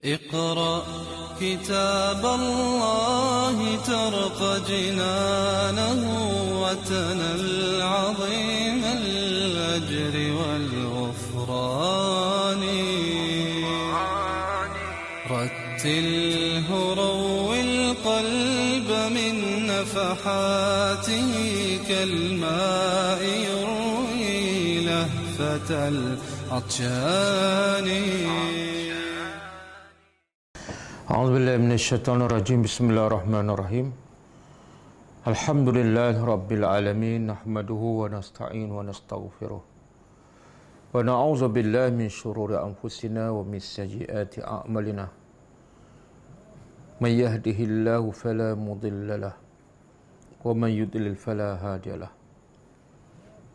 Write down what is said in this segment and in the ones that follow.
اقرأ كتاب الله ترق جنانه وتنل عظيم الأجر والغفران رتله روي القلب من نفحاته كالماء يروي لهفة العطشان. A'udzubillahi minasyaitonirrajim. Bismillahirrahmanirrahim. Alhamdulillahirabbil alamin, nahmaduhu wa nasta'in wa nastaghfiruh. Wa na'udzu billahi min shururi anfusina wa min sayyiati a'malina. May yahdihillahu fala mudilla lahu wa man yudlil fala hadiya lahu.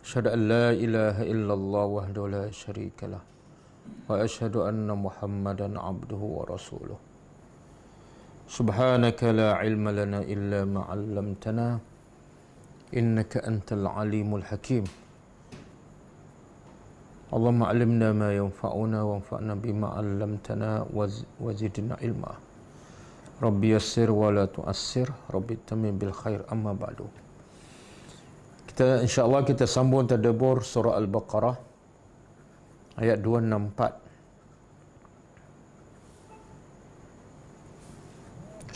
Asyhadu an la ilaha illallah wahdahu la syarika lahu wa asyhadu anna Muhammadan 'abduhu wa rasuluh. Subhanaka la ilma lana illa ma 'allamtana innaka antal alimul hakim. Allahumma 'allimna ma yanfa'una wanfa'na bima 'allamtana wa zidna ilma. Rabbi yassir wa la tu'assir, Rabbi tammim bil khair, amma ba'du. Kita insya-Allah kita sambung tadabbur surah Al-Baqarah ayat 264.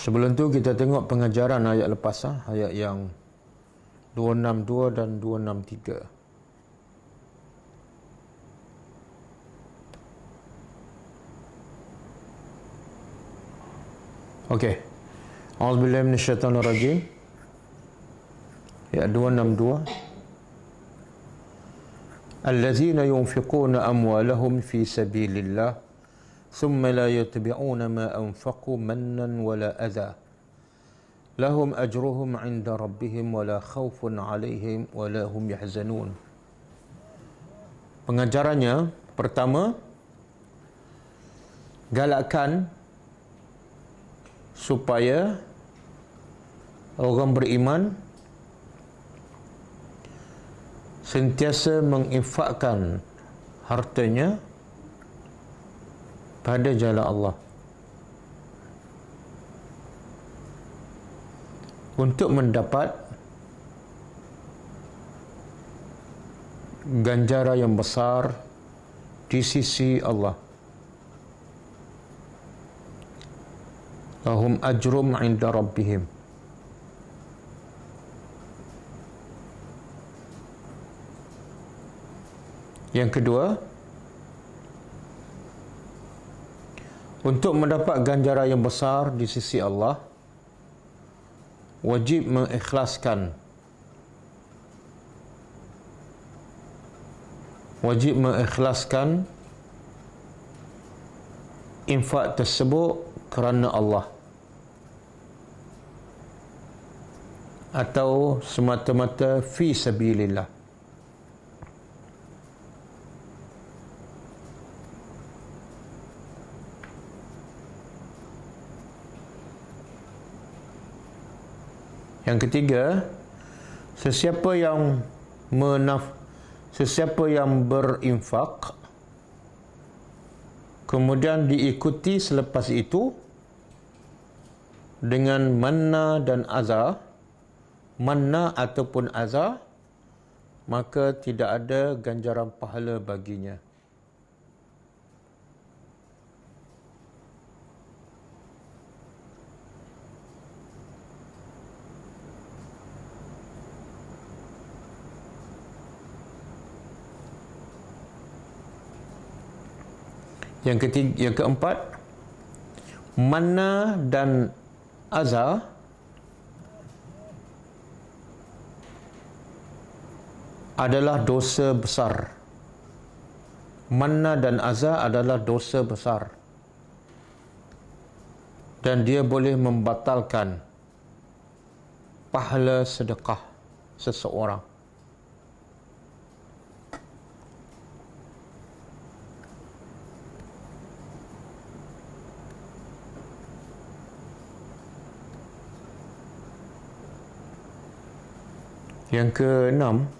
Sebelum tu kita tengok pengajaran ayat lepas, ayat yang 262 dan 263. Okey. A'udzubillahi minasyaitonirrajim. Ayat 262. Allazina yunfiquna amwalahum fi sabilillah ثم لا يتبعون ما أنفقوا منا ولا أذى لهم أجرهم عند ربهم ولا خوف عليهم ولا هم يحزنون. Pengajarannya pertama, galakkan supaya orang beriman sentiasa menginfakkan hartanya pada jalan Allah untuk mendapat ganjaran yang besar di sisi Allah. Lahum ajrum 'inda rabbihim. Yang kedua, untuk mendapat ganjaran yang besar di sisi Allah, wajib mengikhlaskan infak tersebut kerana Allah atau semata-mata fi sabilillah. Yang ketiga, sesiapa yang berinfak kemudian diikuti selepas itu dengan manna dan azah, manna ataupun azah, maka tidak ada ganjaran pahala baginya. Yang keempat, manna dan azah adalah dosa besar. Manna dan azah adalah dosa besar. Dan dia boleh membatalkan pahala sedekah seseorang. Yang keenam,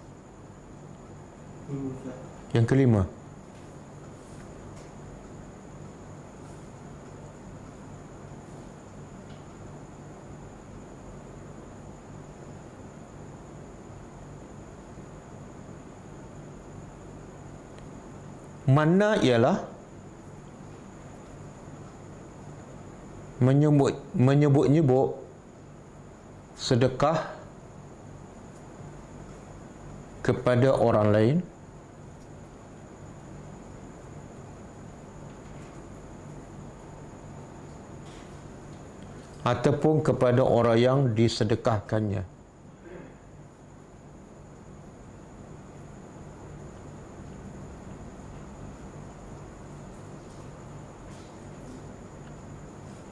yang kelima, Manna ialah menyebut-nyebut sedekah kepada orang lain ataupun kepada orang yang disedekahkannya.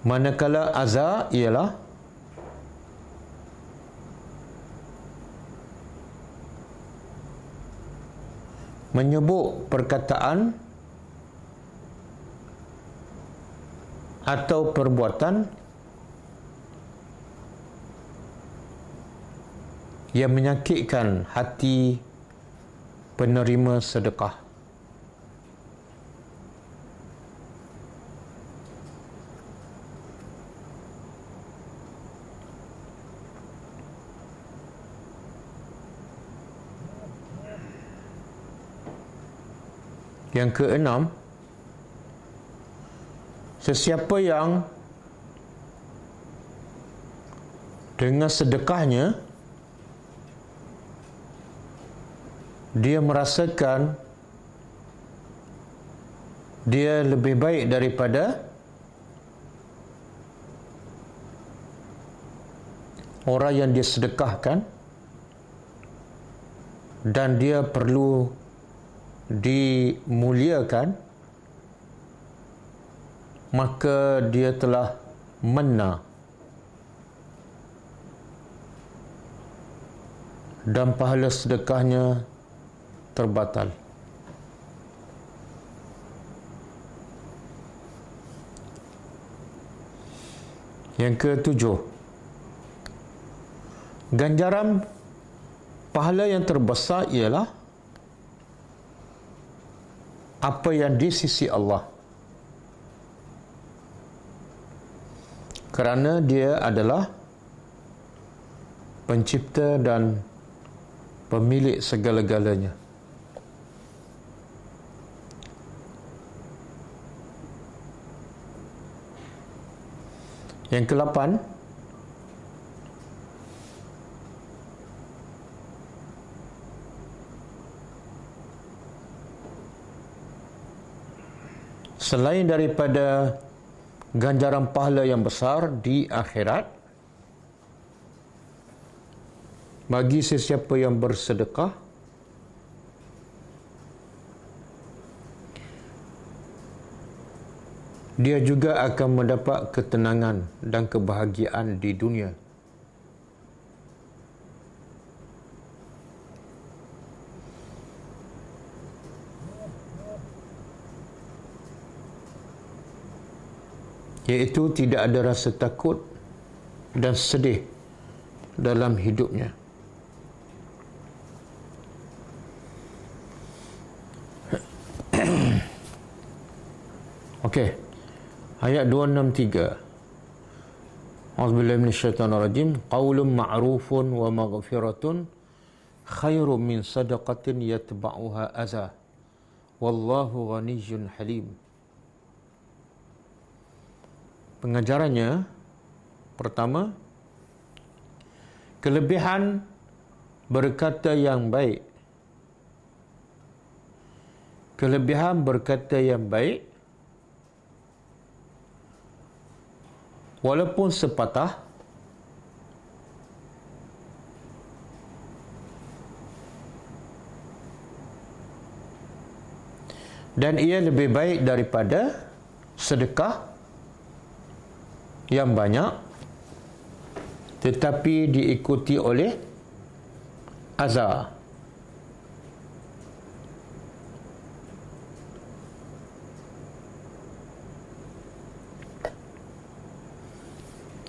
Manakala aza ialah menyebut perkataan atau perbuatan yang menyakitkan hati penerima sedekah. Yang keenam, sesiapa yang dengan sedekahnya dia merasakan dia lebih baik daripada orang yang dia sedekahkan dan dia perlu dimuliakan, maka dia telah manna dan pahala sedekahnya terbatal. Yang ketujuh, ganjaran pahala yang terbesar ialah apa yang di sisi Allah, kerana dia adalah pencipta dan pemilik segala-galanya. Yang ke-8, selain daripada ganjaran pahala yang besar di akhirat bagi sesiapa yang bersedekah, dia juga akan mendapat ketenangan dan kebahagiaan di dunia. Iaitu tidak ada rasa takut dan sedih dalam hidupnya. Okey. Ayat 263. A'udzubillahi minasyaitonirrajim. Qaulun ma'rufun wa maghfiratun khairum min sadaqatin yatba'uha adza. Wallahu ghaniyyun halim. Pengajarannya, pertama, kelebihan berkata yang baik. Kelebihan berkata yang baik walaupun sepatah dan ia lebih baik daripada sedekah yang banyak tetapi diikuti oleh azab.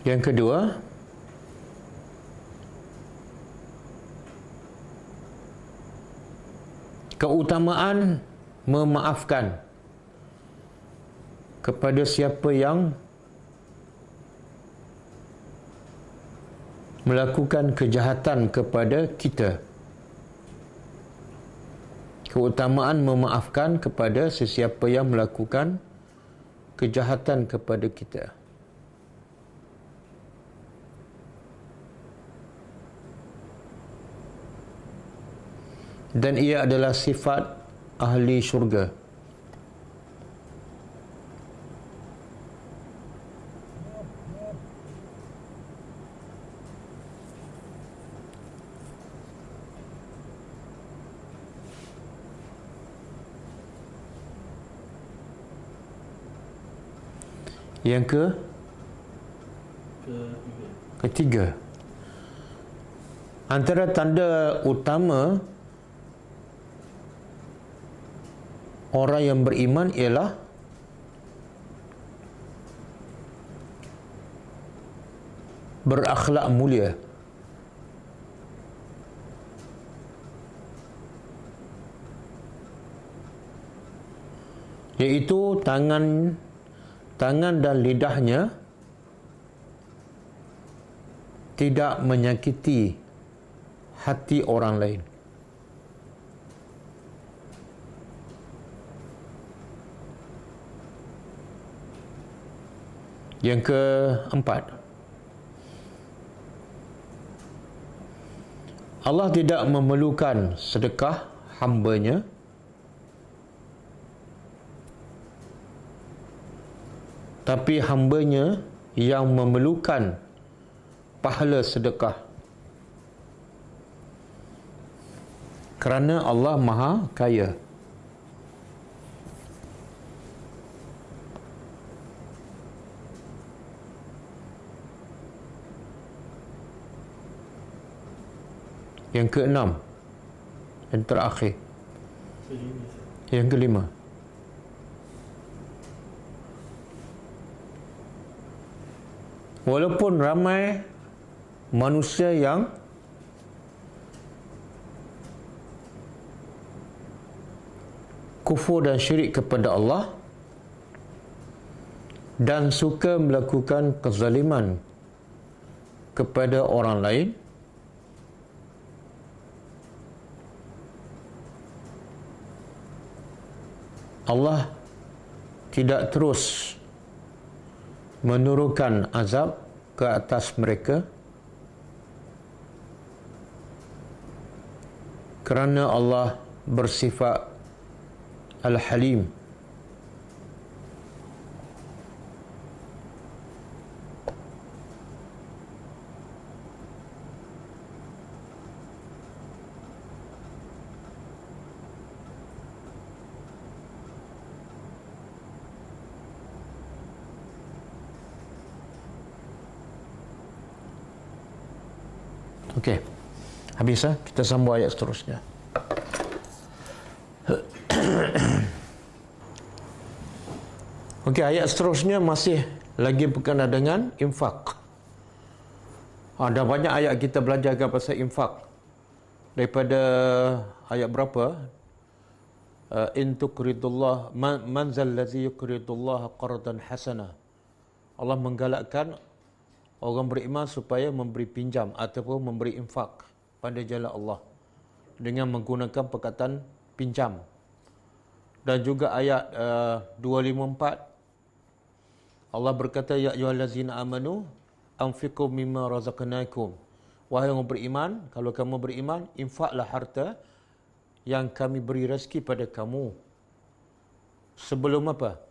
Yang kedua, keutamaan memaafkan kepada siapa yang melakukan kejahatan kepada kita. keutamaan memaafkan kepada sesiapa yang melakukan kejahatan kepada kita. Dan ia adalah sifat ahli syurga. Yang ketiga, antara tanda utama orang yang beriman ialah berakhlak mulia. Iaitu tangan dan lidahnya tidak menyakiti hati orang lain. Yang keempat, Allah tidak memerlukan sedekah hamba-Nya, tapi hamba-Nya yang memerlukan pahala sedekah. Kerana Allah Maha Kaya. Yang keenam, yang terakhir, yang kelima, walaupun ramai manusia yang kufur dan syirik kepada Allah dan suka melakukan kezaliman kepada orang lain, Allah tidak terus menurunkan azab ke atas mereka kerana Allah bersifat Al-Halim. Okey. Habis kita sambung ayat seterusnya. Okey, ayat seterusnya masih lagi berkenaan dengan infak. Ada banyak ayat kita belajar pasal infak. Daripada ayat berapa? In tuqridullah man zal ladzi yuqridullah qardan hasana. Allah menggalakkan orang beriman supaya memberi pinjam ataupun memberi infak pada jalan Allah dengan menggunakan perkataan pinjam. Dan juga ayat 254 Allah berkata, ya ayyuhallazina amanu anfiqu mimma razaqnakum. Wahai orang beriman, kalau kamu beriman, infaklah harta yang kami beri rezeki pada kamu. Sebelum apa?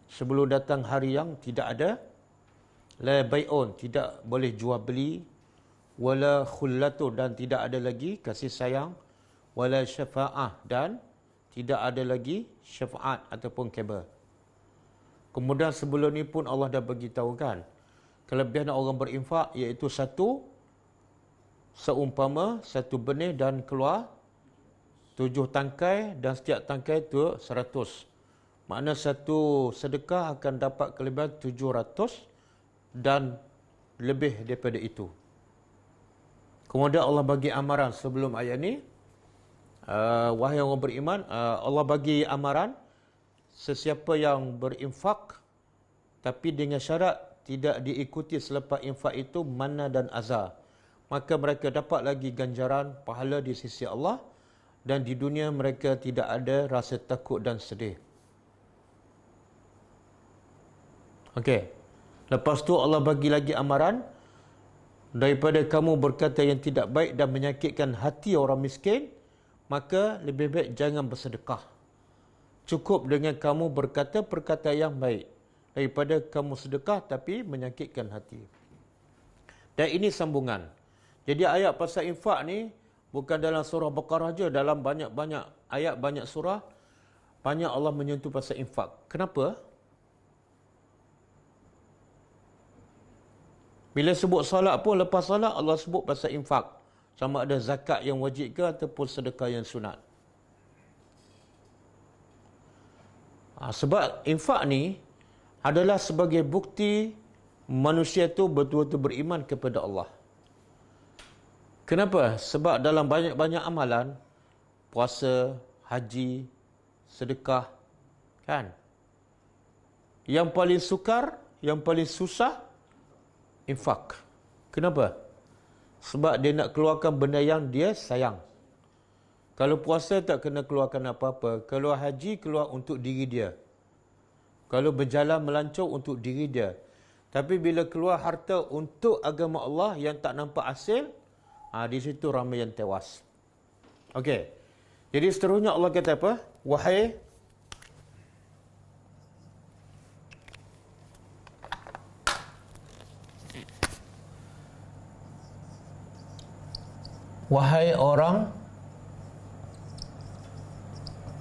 Sebelum datang hari yang tidak ada la bai'un, tidak boleh jual beli, wala khullatu, dan tidak ada lagi kasih sayang, wala syafa'ah, dan tidak ada lagi syafaat ataupun kebal. Kemudian sebelum ni pun Allah dah beritahu kan, kelebihan orang berinfak iaitu seumpama satu benih dan keluar 7 tangkai dan setiap tangkai itu 100. Makna satu sedekah akan dapat kelebihan 700 dan lebih daripada itu. Kemudian Allah bagi amaran sebelum ayat ni, wahai orang beriman, Allah bagi amaran sesiapa yang berinfak tapi dengan syarat tidak diikuti selepas infak itu mana dan azar, maka mereka dapat lagi ganjaran pahala di sisi Allah dan di dunia mereka tidak ada rasa takut dan sedih. Okey. Lepas tu Allah bagi lagi amaran, daripada kamu berkata yang tidak baik dan menyakitkan hati orang miskin, maka lebih baik jangan bersedekah. Cukup dengan kamu berkata perkataan yang baik daripada kamu sedekah tapi menyakitkan hati. Dan ini sambungan. Jadi ayat pasal infak ni bukan dalam surah Baqarah je, dalam banyak-banyak ayat, banyak surah, banyak Allah menyentuh pasal infak. Kenapa? Bila sebut salat pun, lepas salat Allah sebut pasal infak. Sama ada zakat yang wajib ke ataupun sedekah yang sunat. Sebab infak ni adalah sebagai bukti manusia tu betul-betul beriman kepada Allah. Kenapa? Sebab dalam banyak-banyak amalan, puasa, haji, sedekah, kan? Yang paling sukar, yang paling susah, infak. Kenapa? Sebab dia nak keluarkan benda yang dia sayang. Kalau puasa tak kena keluarkan apa-apa. Kalau haji keluar untuk diri dia. Kalau berjalan melancong untuk diri dia. Tapi bila keluar harta untuk agama Allah yang tak nampak hasil, di situ ramai yang tewas. Okey. Jadi seterusnya Allah kata apa? Wahai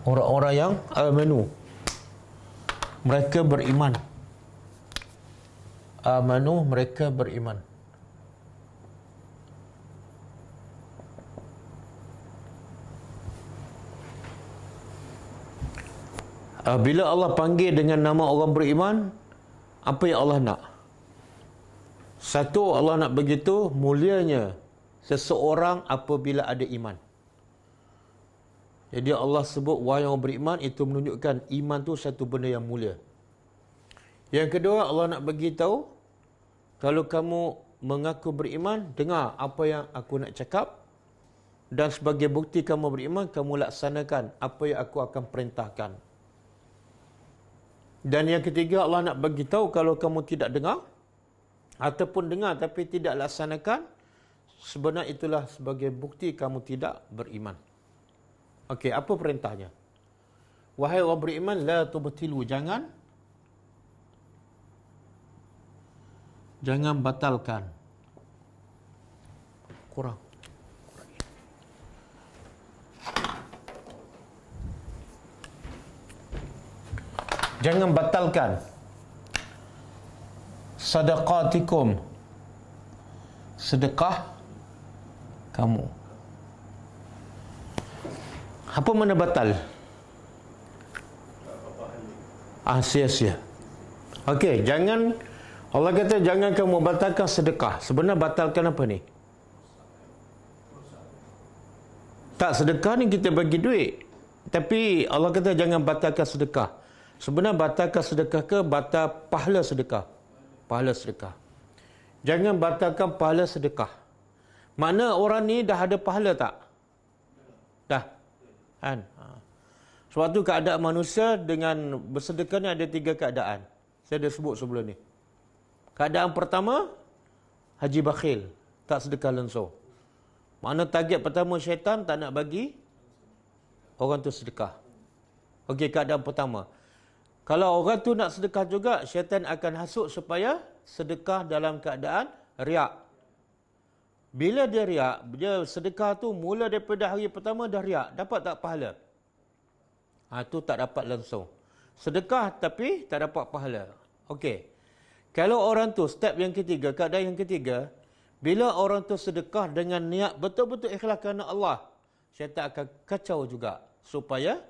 orang-orang yang amanu, mereka beriman. Amanu, mereka beriman. Bila Allah panggil dengan nama orang beriman, apa yang Allah nak? Satu, Allah nak begitu mulianya seseorang apabila ada iman. Jadi Allah sebut wahai orang beriman, itu menunjukkan iman tu satu benda yang mulia. Yang kedua, Allah nak bagi tahu, kalau kamu mengaku beriman, dengar apa yang aku nak cakap, dan sebagai bukti kamu beriman, kamu laksanakan apa yang aku akan perintahkan. Dan yang ketiga, Allah nak bagi tahu kalau kamu tidak dengar ataupun dengar tapi tidak laksanakan, sebenarnya itulah sebagai bukti kamu tidak beriman. Okey, apa perintahnya? Wahai orang beriman, la tubtilu, jangan batalkan. Kurang. Jangan batalkan sadaqatikum, sedekah kamu. Apa mana batal? Sia-sia. Okey, jangan, Allah kata jangan kamu batalkan sedekah. Sebenarnya batalkan apa ni? Tak, sedekah ni kita bagi duit. Tapi Allah kata jangan batalkan sedekah. Sebenarnya batalkan sedekah ke batal pahala sedekah? Pahala sedekah. Jangan batalkan pahala sedekah. Mana orang ni dah ada pahala tak? Dah. Kan? Sebab tu keadaan manusia dengan bersedekah ni ada 3 keadaan. Saya dah sebut sebelum ni. Keadaan pertama, haji bakhil, tak sedekah langsung. Mana target pertama syaitan tak nak bagi orang tu sedekah. Okey, keadaan pertama. Kalau orang tu nak sedekah juga, syaitan akan hasut supaya sedekah dalam keadaan riak. Bila dia riak, dia sedekah tu mula daripada hari pertama dah riak, dapat tak pahala? Itu tak dapat langsung. Sedekah tapi tak dapat pahala. Okey. Kalau orang tu, step yang ketiga, keadaan yang ketiga, bila orang tu sedekah dengan niat betul-betul ikhlas kerana Allah, syaitan akan kacau juga supaya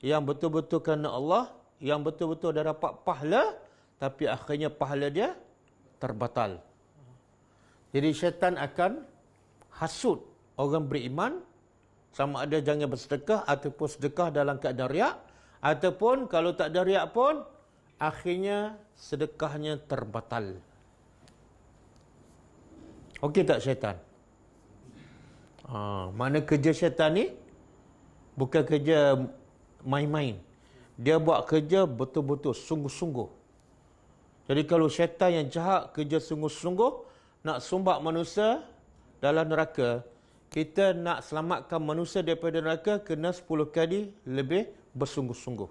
yang betul-betul kerana Allah, yang betul-betul dah dapat pahala, tapi akhirnya pahala dia terbatal. Jadi syaitan akan hasut orang beriman, sama ada jangan bersedekah ataupun sedekah dalam keadaan riak, ataupun kalau tak ada riak pun, akhirnya sedekahnya terbatal. Okey tak syaitan? Mana kerja syaitan ni? Bukan kerja main-main. Dia buat kerja betul-betul, sungguh-sungguh. Jadi kalau syaitan yang jahat kerja sungguh-sungguh, nak sumbat manusia dalam neraka, kita nak selamatkan manusia daripada neraka, kena 10 kali lebih bersungguh-sungguh.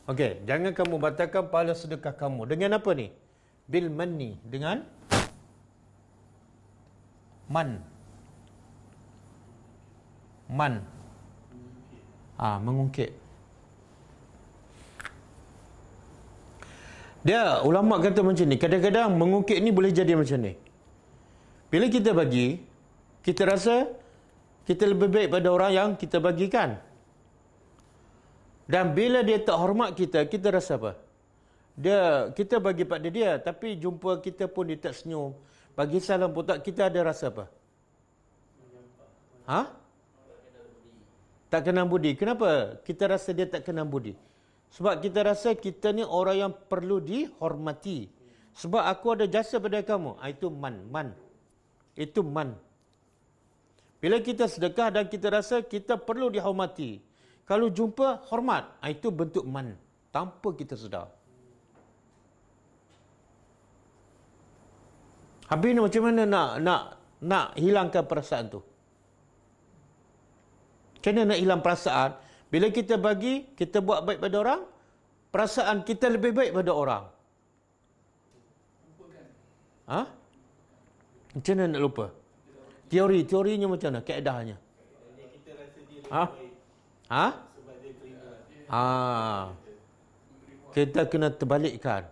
Okey, jangan kamu batalkan pahala sedekah kamu. Dengan apa ni? Bil manni, dengan man. Mengungkit. Dia ulama kata macam ni, kadang-kadang mengungkit ni boleh jadi macam ni. Bila kita bagi, kita rasa kita lebih baik pada orang yang kita bagikan. Dan bila dia tak hormat kita, kita rasa apa? Kita bagi pada dia, tapi jumpa kita pun dia tak senyum. Bagi salam pun tak, kita ada rasa apa? Tak kenal budi. Kenapa kita rasa dia tak kenal budi? Sebab kita rasa kita ni orang yang perlu dihormati. Sebab aku ada jasa pada kamu. Itu man. Itu man. Bila kita sedekah dan kita rasa kita perlu dihormati, kalau jumpa hormat, itu bentuk man. Tanpa kita sedar. Habis ni macam mana nak hilangkan perasaan tu? Macam mana nak hilang perasaan? Bila kita bagi, kita buat baik pada orang, perasaan kita lebih baik pada orang. Macam mana nak lupa? Teorinya macam mana? Kaedahnya. Kita kena terbalikkan.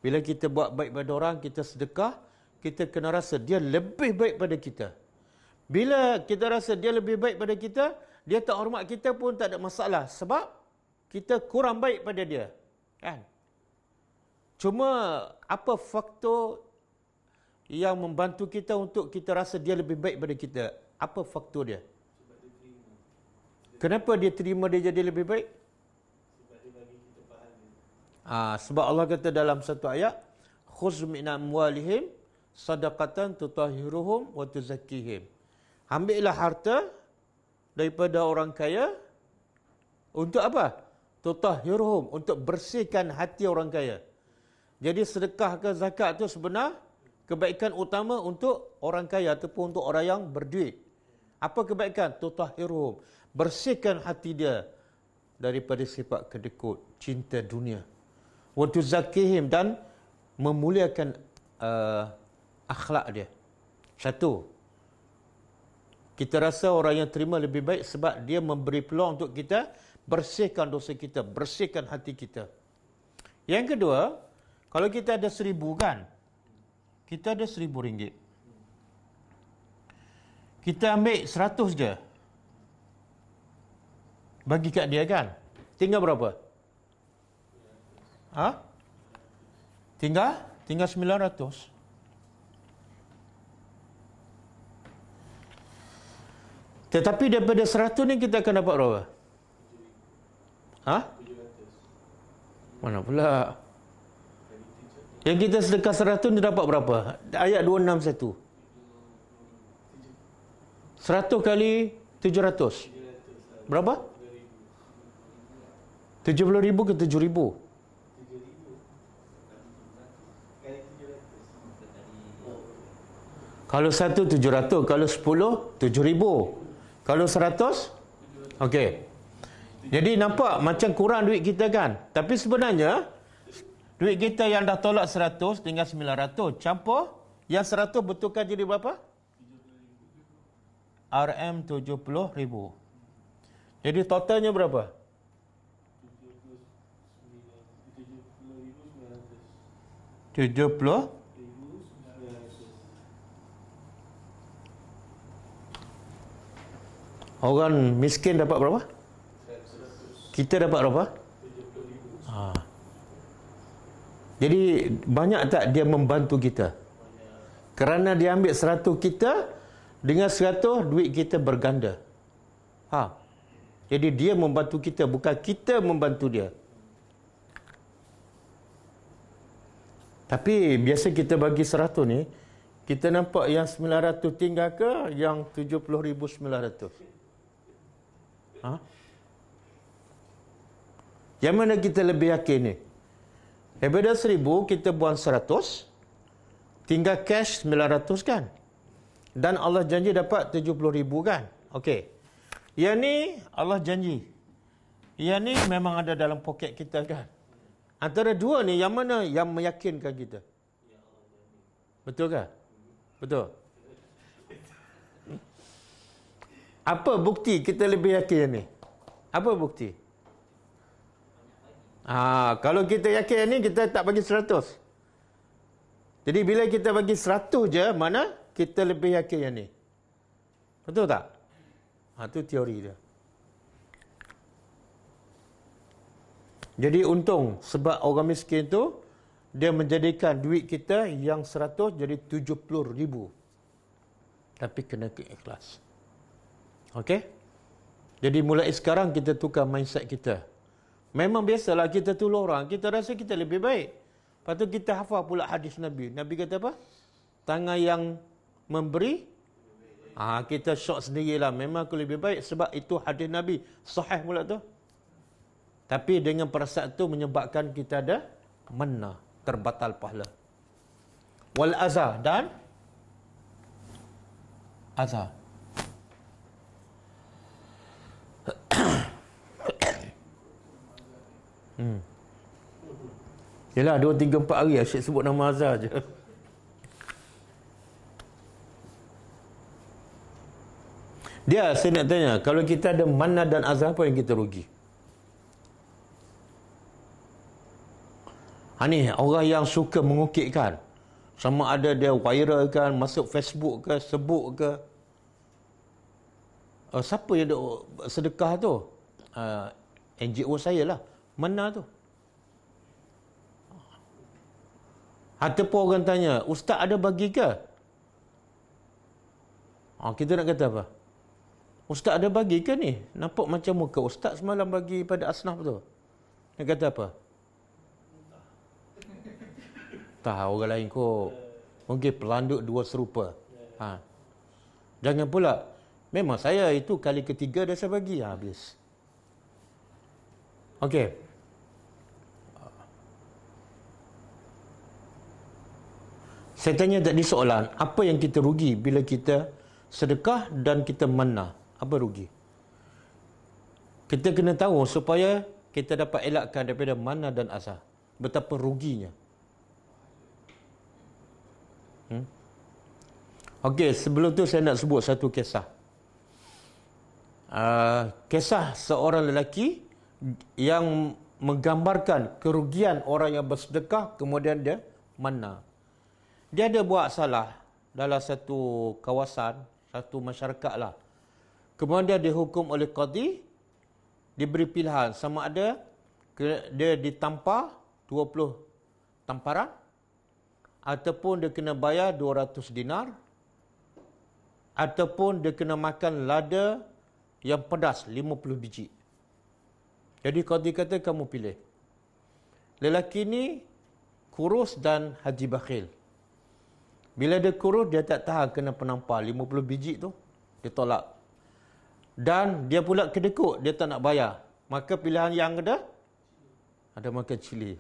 Bila kita buat baik pada orang, kita sedekah, kita kena rasa dia lebih baik pada kita. Bila kita rasa dia lebih baik pada kita, dia tak hormat kita pun tak ada masalah. Sebab kita kurang baik pada dia. Kan? Cuma apa faktor yang membantu kita untuk kita rasa dia lebih baik pada kita? Apa faktor dia? Kenapa dia terima dia jadi lebih baik? Sebab dia bagi kita pahala. Sebab Allah kata dalam satu ayat, khuz min amwalihim sadaqatan tutahhiruhum wa tuzakkihim. Ambillah harta daripada orang kaya untuk apa? Tutahhiruhum, untuk bersihkan hati orang kaya. Jadi sedekah ke zakat tu sebenar kebaikan utama untuk orang kaya ataupun untuk orang yang berduit. Apa kebaikan? Tutahhiruhum, bersihkan hati dia daripada sifat kedekut, cinta dunia. Wa tuzakkihim, dan memuliakan akhlak dia. Satu, kita rasa orang yang terima lebih baik sebab dia memberi peluang untuk kita bersihkan dosa kita, bersihkan hati kita. Yang kedua, kalau kita ada 1,000 kan, kita ada 1,000 ringgit. Kita ambil 100 je, bagi kat dia kan, tinggal berapa? Tinggal 900. Tetapi daripada 100 ni kita akan dapat berapa? Mana pula? Yang kita sedekah 100 ni dapat berapa? Ayat 261. 100 kali 700. Berapa? 70,000 ke 7,000? Kalau 1 700, kalau 10 7,000. Kalau 100, okey. Jadi nampak macam kurang duit kita kan? Tapi sebenarnya duit kita yang dah tolak 100 tinggal 900. Campur yang 100 betulkan jadi berapa? RM 70,000. Jadi totalnya berapa? 70. Orang miskin dapat berapa? Kita dapat berapa? Jadi banyak tak dia membantu kita? Kerana dia ambil 100 kita, dengan 100 duit kita berganda. Jadi dia membantu kita, bukan kita membantu dia. Tapi biasa kita bagi 100 ni, kita nampak yang 900 tinggal ke yang 70,900? Ha? Yang mana kita lebih yakin ni? Daripada 1000 kita buang 100, tinggal cash 900 kan? Dan Allah janji dapat 70,000 kan? Okey. Yang ni Allah janji. Yang ni memang ada dalam poket kita kan? Antara dua ni yang mana yang meyakinkan kita? Betul kan? Betul. Apa bukti kita lebih yakin yang ni? Apa bukti? Kalau kita yakin ni, kita tak bagi 100. Jadi bila kita bagi 100 je, mana kita lebih yakin yang ni. Betul tak? Itu teori dia. Jadi untung sebab orang miskin tu, dia menjadikan duit kita yang 100 jadi 70,000. Tapi kena ikhlas. Okey? Jadi mulai sekarang kita tukar mindset kita. Memang biasalah kita tolong orang, kita rasa kita lebih baik. Lepas tu kita hafal pula hadis Nabi. Nabi kata apa? Tangan yang memberi, kita syok sendirilah. Memang aku lebih baik sebab itu hadis Nabi. Sahih pula tu. Tapi dengan perasaan tu menyebabkan kita ada manna, terbatal pahala. Wal azah dan azah. Yelah 2, 3, 4 hari asyik sebut nama azah je. Dia saya nak tanya, kalau kita ada manna dan azah, apa yang kita rugi? Ni orang yang suka mengukitkan, sama ada dia viral kan, masuk Facebook ke, sebut ke. Siapa yang ada sedekah tu? NGO saya lah. Mana tu? Ataupun orang tanya, Ustaz ada bagi ke? Kita nak kata apa? Ustaz ada bagi ke ni? Nampak macam muka Ustaz semalam bagi pada Asnaf tu. Nak kata apa? Tak, orang lain kot. Mungkin pelanduk dua serupa. Jangan pula, memang saya itu kali ketiga dah saya bagi. Habis. Okey. Saya tanya tadi soalan, apa yang kita rugi bila kita sedekah dan kita manna? Apa rugi? Kita kena tahu supaya kita dapat elakkan daripada manna dan azah. Betapa ruginya. Okey, sebelum tu saya nak sebut satu kisah. Kisah seorang lelaki yang menggambarkan kerugian orang yang bersedekah kemudian dia manna. Dia ada buat salah dalam satu kawasan, satu masyarakat lah. Kemudian dia dihukum oleh qadi, diberi pilihan sama ada dia ditampar 20 tamparan ataupun dia kena bayar 200 dinar ataupun dia kena makan lada yang pedas 50 biji. Jadi qadi kata kamu pilih. Lelaki ni kurus dan haji bakhil. Bila dia kurus, dia tak tahan kena penampar 50 biji tu. Dia tolak. Dan dia pula kedekut, dia tak nak bayar. Maka pilihan yang ada makan cili.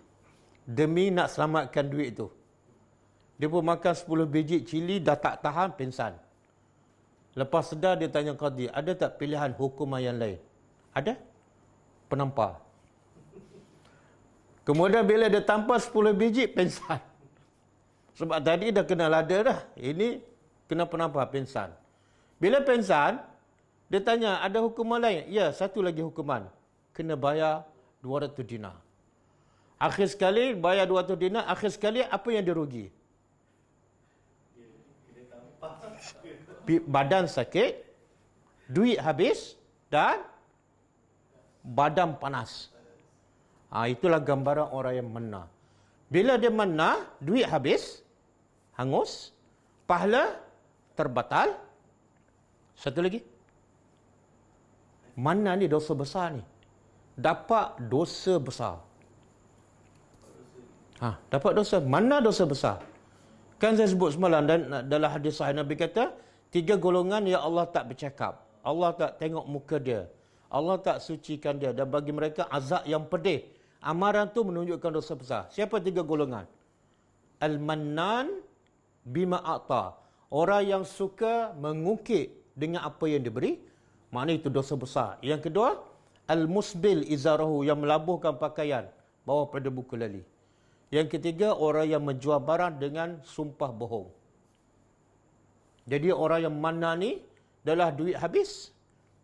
Demi nak selamatkan duit tu. Dia pun makan 10 biji cili, dah tak tahan, pingsan. Lepas sedar, dia tanya qadi, ada tak pilihan hukuman yang lain? Ada? Penampar. Kemudian bila dia tampar 10 biji, pingsan. Sebab tadi dah kena lada dah. Ini kena penampar, pingsan. Bila pingsan, dia tanya, ada hukuman lain? Ya, satu lagi hukuman. Kena bayar 200 dinar. Akhir sekali, bayar 200 dinar. Akhir sekali, apa yang dia rugi? Badan sakit, duit habis, dan badan panas. Itulah gambaran orang yang manna. Bila dia manna, duit habis, hangus, pahala terbatal. Satu lagi. Manna ni dosa besar ni. Dapat dosa besar. Dapat dosa. Manna dosa besar. Kan saya sebut semalam dan dalam hadis sahih Nabi kata, 3 golongan yang Allah tak bercakap. Allah tak tengok muka dia. Allah tak sucikan dia dan bagi mereka azab yang pedih. Amaran tu menunjukkan dosa besar. Siapa 3 golongan? Al-Mannan bima a'ta. Orang yang suka mengukit dengan apa yang diberi, maknanya itu dosa besar. Yang kedua, Al-Musbil izarahu, yang melabuhkan pakaian bawah pada buku lali. Yang ketiga, orang yang menjual barang dengan sumpah bohong. Jadi orang yang manna ni adalah duit habis,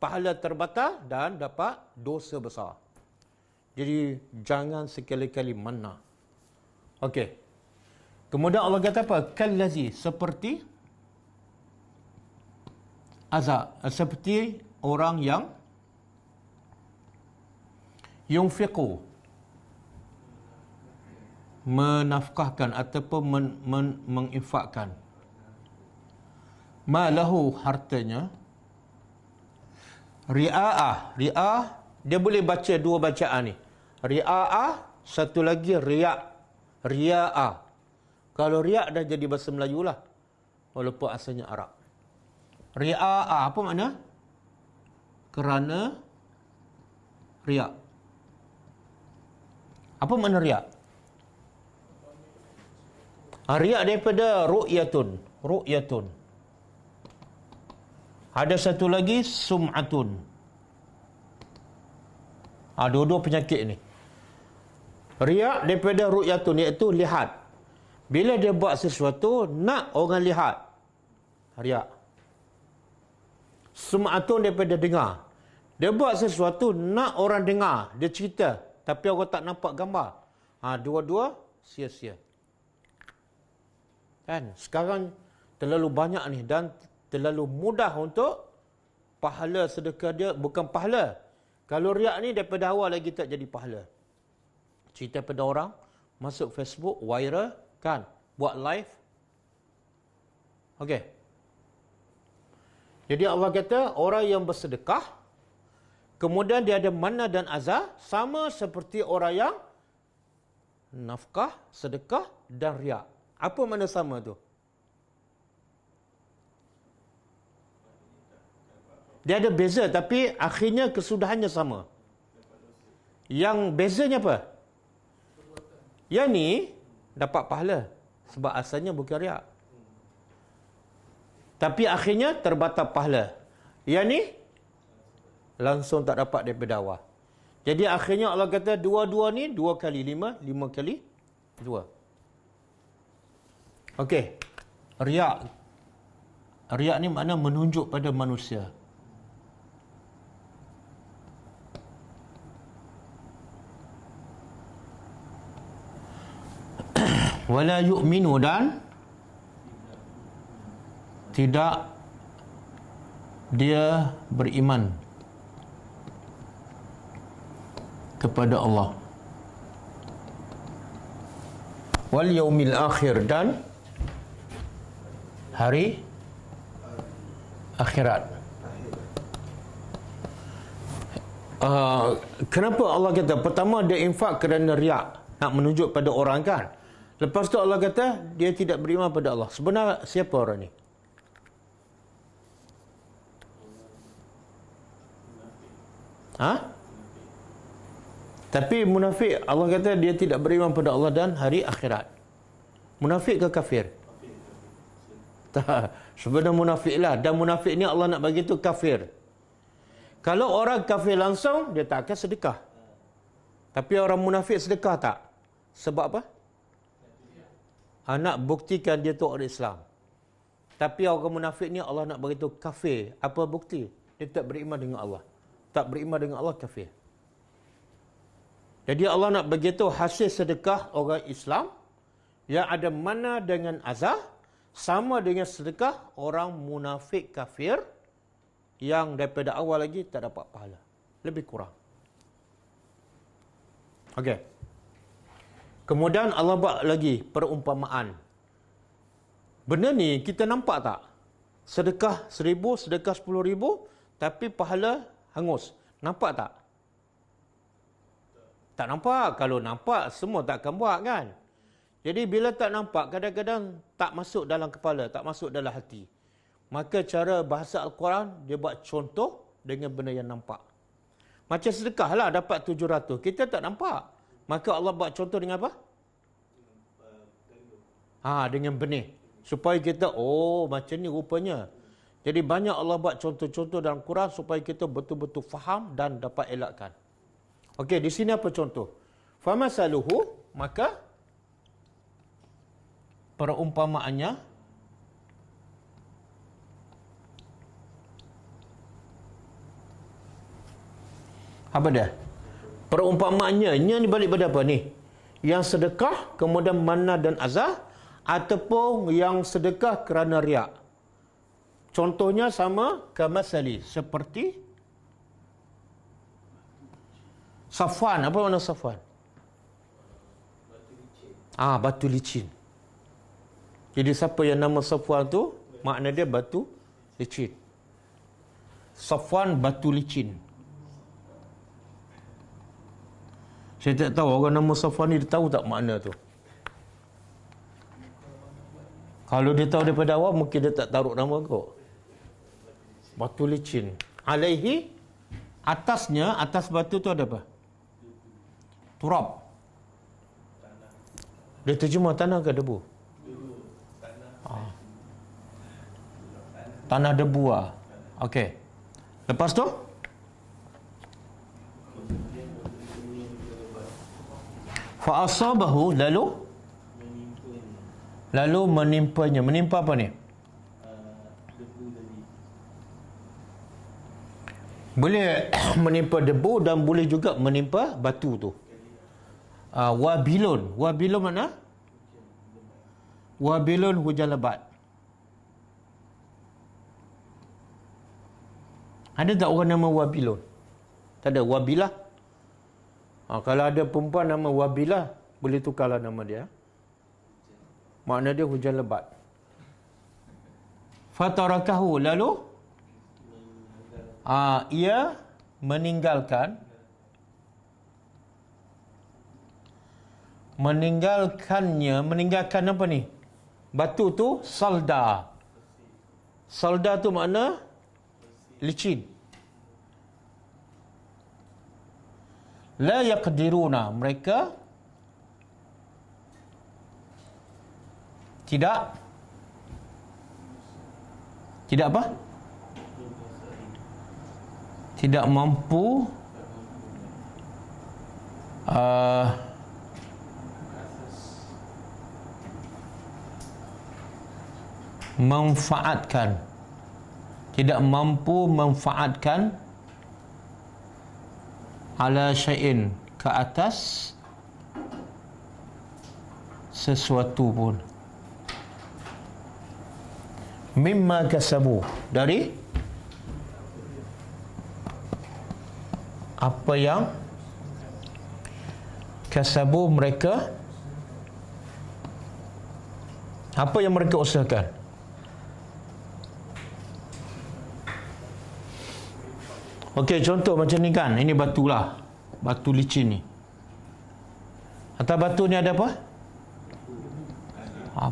pahala terbatal dan dapat dosa besar. Jadi jangan sekali-kali manna. Okey. Kemudian Allah kata apa? Kallazi, seperti azab, seperti orang yang yunfiqu, menafkahkan ataupun menginfakkan malahu, hartanya, ria'ah. Ria'ah, dia boleh baca 2 bacaan ni. Ria'ah, satu lagi riya'. Ria'ah. Kalau riya' dah jadi bahasa Melayu lah, walaupun asalnya Arab. Ria'ah, apa makna? Kerana riya'. Apa makna riya'? Riya' daripada ru'yatun. Ru'yatun. Ada satu lagi, sum'atun. Dua-dua penyakit ni. Riya' daripada ru'yatun, iaitu lihat. Bila dia buat sesuatu, nak orang lihat. Riya'. Sum'atun daripada dengar. Dia buat sesuatu, nak orang dengar. Dia cerita, tapi orang tak nampak gambar. Dua-dua sia-sia. Kan? Sekarang terlalu banyak ni dan terlalu mudah untuk pahala sedekah dia bukan pahala. Kalau riak ni daripada awal lagi tak jadi pahala. Cerita pada orang, masuk Facebook, viral, kan? Buat live. Okey. Jadi Allah kata, orang yang bersedekah, kemudian dia ada manna dan azab, sama seperti orang yang nafkah, sedekah dan riak. Apa makna sama tu? Dia ada beza, tapi akhirnya kesudahannya sama. Yang bezanya apa? Yang ni dapat pahala sebab asalnya bukan riak. Tapi akhirnya terbatal pahala. Yang ni langsung tak dapat daripada awal. Jadi akhirnya Allah kata dua-dua ni 2 kali 5, 5 kali 2. Okey. Riak. Riak ni makna menunjuk pada manusia. Wala yu'minu, dan tidak dia beriman kepada Allah. Wal yaumil akhir, dan hari akhirat. Kenapa Allah kata pertama dia infak kerana riak, nak menunjuk pada orang, kan? Lepas tu Allah kata dia tidak beriman pada Allah. Sebenarnya siapa orang ni? Tapi munafik, Allah kata dia tidak beriman pada Allah dan hari akhirat. Munafik ke kafir? Tak. Sebenarnya munafik lah. Dan munafik ni Allah nak bagi tu kafir. Kalau orang kafir langsung, dia tak akan sedekah. Tapi orang munafik sedekah tak? Sebab apa? Nak buktikan dia tu orang Islam. Tapi orang munafik ni Allah nak beritahu kafir. Apa bukti? Dia tak beriman dengan Allah. Tak beriman dengan Allah, kafir. Jadi Allah nak beritahu hasil sedekah orang Islam yang ada mana dengan azab sama dengan sedekah orang munafik kafir yang daripada awal lagi tak dapat pahala. Lebih kurang. Okey. Kemudian Allah buat lagi perumpamaan. Benda ni kita nampak tak? Sedekah 1,000, sedekah 10,000, tapi pahala hangus. Nampak tak? Tak nampak. Kalau nampak, semua tak akan buat, kan? Jadi bila tak nampak, kadang-kadang tak masuk dalam kepala, tak masuk dalam hati. Maka cara bahasa Al-Quran, dia buat contoh dengan benda yang nampak. Macam sedekah lah dapat 700. Kita tak nampak. Maka Allah buat contoh dengan apa? Dengan benih. Supaya kita, macam ni rupanya. Jadi banyak Allah buat contoh-contoh dalam Quran supaya kita betul-betul faham dan dapat elakkan. Okey, di sini apa contoh? Famasaluhu, maka perumpamaannya apa dia? Perumpamaannya ni balik pada apa ni? Yang sedekah kemudian manna dan azah, ataupun yang sedekah kerana riak. Contohnya sama kamasali, seperti Safwan. Apa makna Safwan? Batu licin. Jadi siapa yang nama Safwan tu, makna dia batu licin. Safwan batu licin. Saya tak tahu orang nama Safwan ni dia tahu tak makna tu. Kalau dia tahu daripada awal mungkin dia tak taruh nama kau. Batu licin. Alaihi, atasnya, atas batu tu ada apa? Turab. Dia terjemah tanah ke debu? Tanah debu lah. Okey. Lepas tu? Fa'asabahu, lalu menimpanya. Menimpa apa ni? Boleh menimpa debu dan boleh juga menimpa batu tu. Wabilun. Wabilun mana? Wabilun hujan lebat. Ada tak orang nama Wabilun? Tak ada. Wabilah. Kalau ada perempuan nama Wabilah, boleh tukarlah nama dia. Makna dia hujan lebat. Fatarakahu, lalu ia meninggalkannya. Meninggalkan apa ni? Batu tu salda. Salda tu makna licin. La yaqdiruna, mereka tidak apa? Tidak mampu memanfaatkan. Tidak mampu memanfaatkan ala syai'in, ke atas sesuatu pun. Mimma kasabu, dari apa yang kasabu mereka, apa yang mereka usahakan. Okey, contoh macam ni kan. Ini batu lah. Batu licin ni. Atas batu ni ada apa?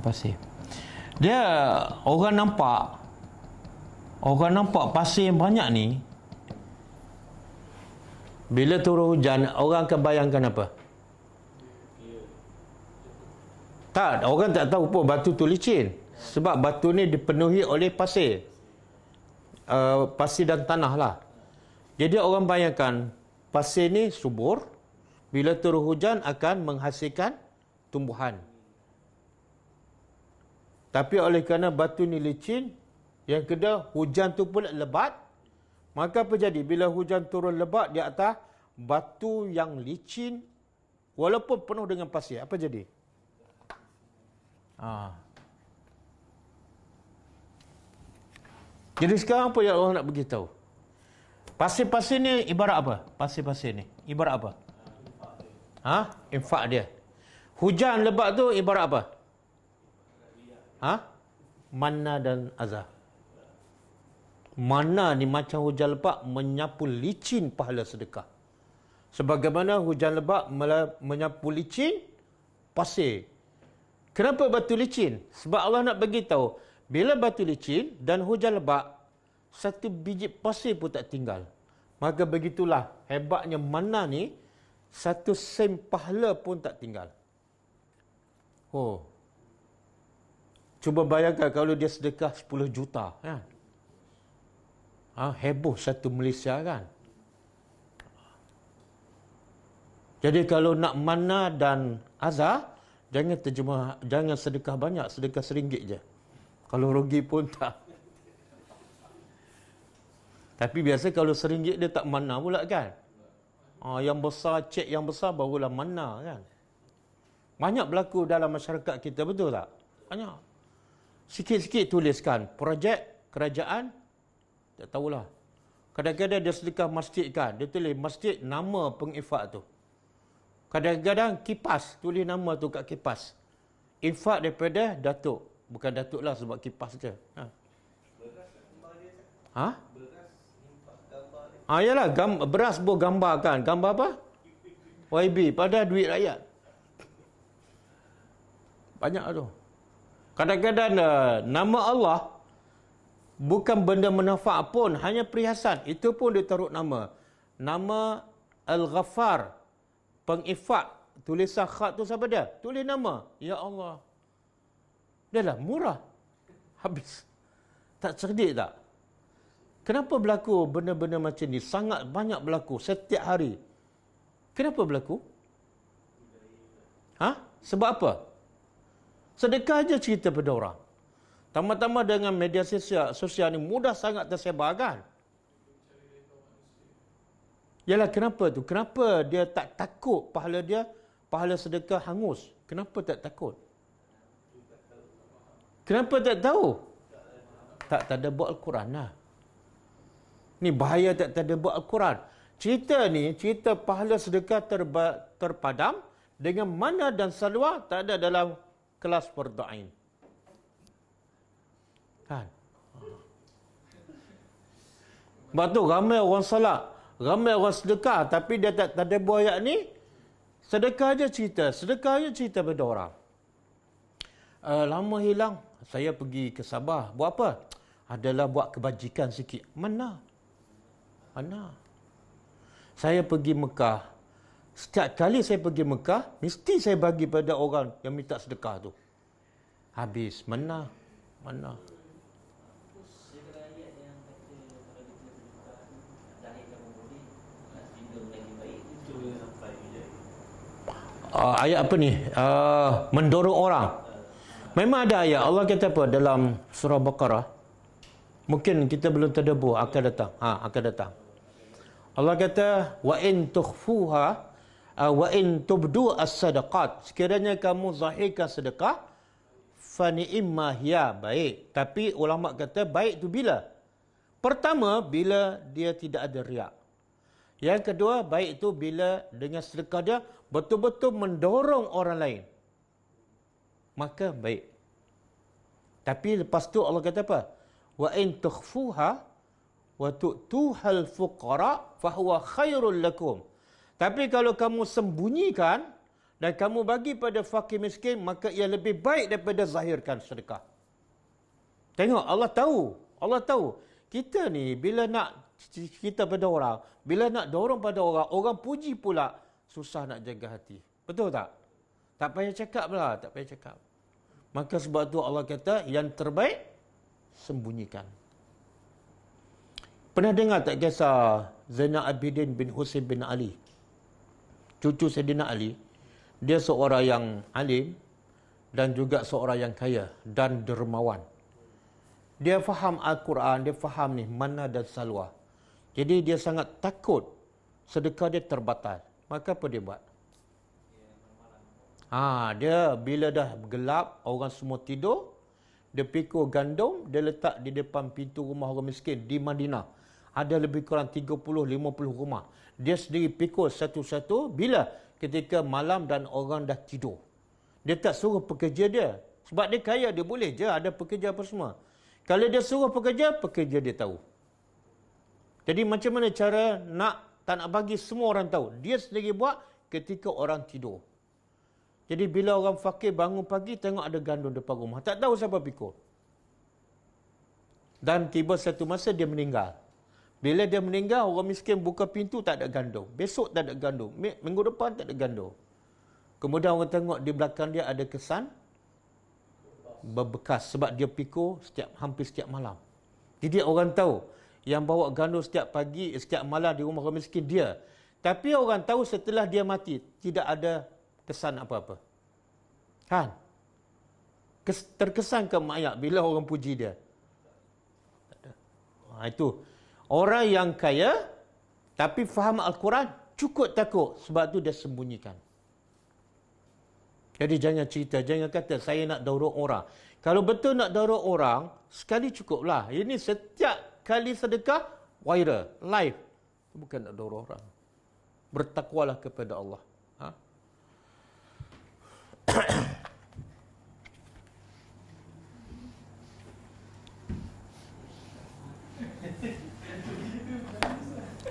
Pasir. Dia orang nampak pasir yang banyak ni. Bila turun hujan, orang akan bayangkan apa? Tak, orang tak tahu pun batu tu licin. Sebab batu ni dipenuhi oleh pasir. Pasir dan tanah lah. Jadi orang bayangkan pasir ni subur, bila turun hujan akan menghasilkan tumbuhan. Tapi oleh kerana batu ni licin, yang kedua hujan tu pula lebat, maka apa jadi? Bila hujan turun lebat di atas batu yang licin, walaupun penuh dengan pasir, apa jadi? Jadi sekarang apa yang Allah nak beritahu? Pasir-pasir ni ibarat apa? Pasir-pasir ni ibarat apa? Infak dia. Hujan lebat tu ibarat apa? Manna dan azah. Manna ni macam hujan lebat menyapu licin pahala sedekah. Sebagaimana hujan lebat menyapu licin pasir. Kenapa batu licin? Sebab Allah nak bagi tahu, bila batu licin dan hujan lebat, satu biji pasir pun tak tinggal. Maka begitulah hebatnya mana ni, satu sen pahala pun tak tinggal. Oh. Cuba bayangkan kalau dia sedekah 10 juta. Kan? Heboh satu Malaysia kan. Jadi kalau nak mana dan azar, jangan sedekah banyak, sedekah RM1 je. Kalau rugi pun tak. Tapi biasa kalau RM1 dia tak mana pula kan. Yang besar, cek yang besar barulah mana kan. Banyak berlaku dalam masyarakat kita, betul tak? Banyak. Sikit-sikit tuliskan projek kerajaan, tak tahulah. Kadang-kadang dia sedekah masjid kan, dia tulis masjid nama pengifak tu. Kadang-kadang kipas, tulis nama tu kat kipas. Infak daripada Datuk. Bukan Datuk lah sebab kipas je. Yalah, beras pun gambar kan. Gambar apa? YB, pada duit rakyat. Banyak tu. Kadang-kadang nama Allah bukan benda manfaat pun, hanya perhiasan. Itu pun dia taruh nama. Nama Al-Ghaffar, pengifak. Tulisan khat tu siapa dia? Tulis nama. Ya Allah. Dah lah, murah. Habis. Tak cerdik tak? Kenapa berlaku benda-benda macam ni? Sangat banyak berlaku setiap hari. Kenapa berlaku? Sebab apa? Sedekah aja cerita pada orang. Tambah-tambah dengan media sosial ni mudah sangat tersebar kan? Yalah, kenapa tu? Kenapa dia tak takut pahala sedekah hangus? Kenapa tak takut? Kenapa tak tahu? Tak ada buat Al-Quran lah. Ni bahaya tak ada buat Al-Quran. Cerita pahala sedekah terpadam dengan mana dan salwa tak ada dalam kelas fardu ain. Kan? Sebab tu ramai orang salat, ramai orang sedekah, tapi dia tak ada buat ayat ni. Sedekah je cerita pada orang. Lama hilang, saya pergi ke Sabah. Buat apa? Adalah buat kebajikan sikit. Mana? Saya pergi Mekah. Setiap kali saya pergi Mekah, mesti saya bagi pada orang yang minta sedekah tu. Habis. Mana? Ayat apa ni? Mendorong orang. Memang ada ayat. Allah kata apa dalam surah Baqarah? Mungkin kita belum tadabbur, akan datang. Allah kata, wa in tukhfuha wa in tubdu as-sadaqat. Sekiranya kamu zahirkan sedekah, fa ni'ma hiya, baik. Tapi ulama kata baik tu bila? Pertama, bila dia tidak ada riak. Yang kedua, baik itu bila dengan sedekah dia betul-betul mendorong orang lain. Maka baik. Tapi lepas tu Allah kata apa? Wa in tukhfuha wa tu'tuhal fuqara fahuwa khairul lakum. Tapi kalau kamu sembunyikan dan kamu bagi pada fakir miskin, maka ia lebih baik daripada zahirkan sedekah. Tengok, Allah tahu. Kita ni bila nak kita pada orang, bila nak dorong pada orang, orang puji pula, susah nak jaga hati. Betul tak? Tak payah cakap lah, Maka sebab tu Allah kata, yang terbaik, sembunyikan. Pernah dengar tak kisah Zainal Abidin bin Husain bin Ali? Cucu Sayyidina Ali. Dia seorang yang alim dan juga seorang yang kaya dan dermawan. Dia faham Al-Quran, dia faham ni mana dan salwa. Jadi dia sangat takut sedekah dia terbatal. Maka apa dia buat? Dia bila dah gelap, orang semua tidur, dia pikul gandum, dia letak di depan pintu rumah orang miskin di Madinah. Ada lebih kurang 30-50 rumah. Dia sendiri pikul satu-satu bila ketika malam dan orang dah tidur. Dia tak suruh pekerja dia. Sebab dia kaya, dia boleh je ada pekerja apa semua. Kalau dia suruh pekerja dia tahu. Jadi macam mana cara tak nak bagi semua orang tahu? Dia sendiri buat ketika orang tidur. Jadi bila orang fakir bangun pagi, tengok ada gandum depan rumah. Tak tahu siapa pikul. Dan tiba satu masa dia meninggal. Bila dia meninggal, orang miskin buka pintu tak ada gandum. Besok tak ada gandum. Minggu depan tak ada gandum. Kemudian orang tengok di belakang dia ada kesan berbekas sebab dia pikul hampir setiap malam. Jadi orang tahu yang bawa gandum setiap pagi, setiap malam di rumah orang miskin dia. Tapi orang tahu setelah dia mati tidak ada kesan apa-apa. Kan? Terkesan ke mayat bila orang puji dia? Tak ada. Itu. Orang yang kaya tapi faham Al-Quran cukup takut sebab tu dia sembunyikan. Jadi jangan cerita, jangan kata saya nak daurah orang. Kalau betul nak daurah orang, sekali cukuplah. Ini setiap kali sedekah viral, live. Bukan nak daurah orang. Bertakwalah kepada Allah. Ha?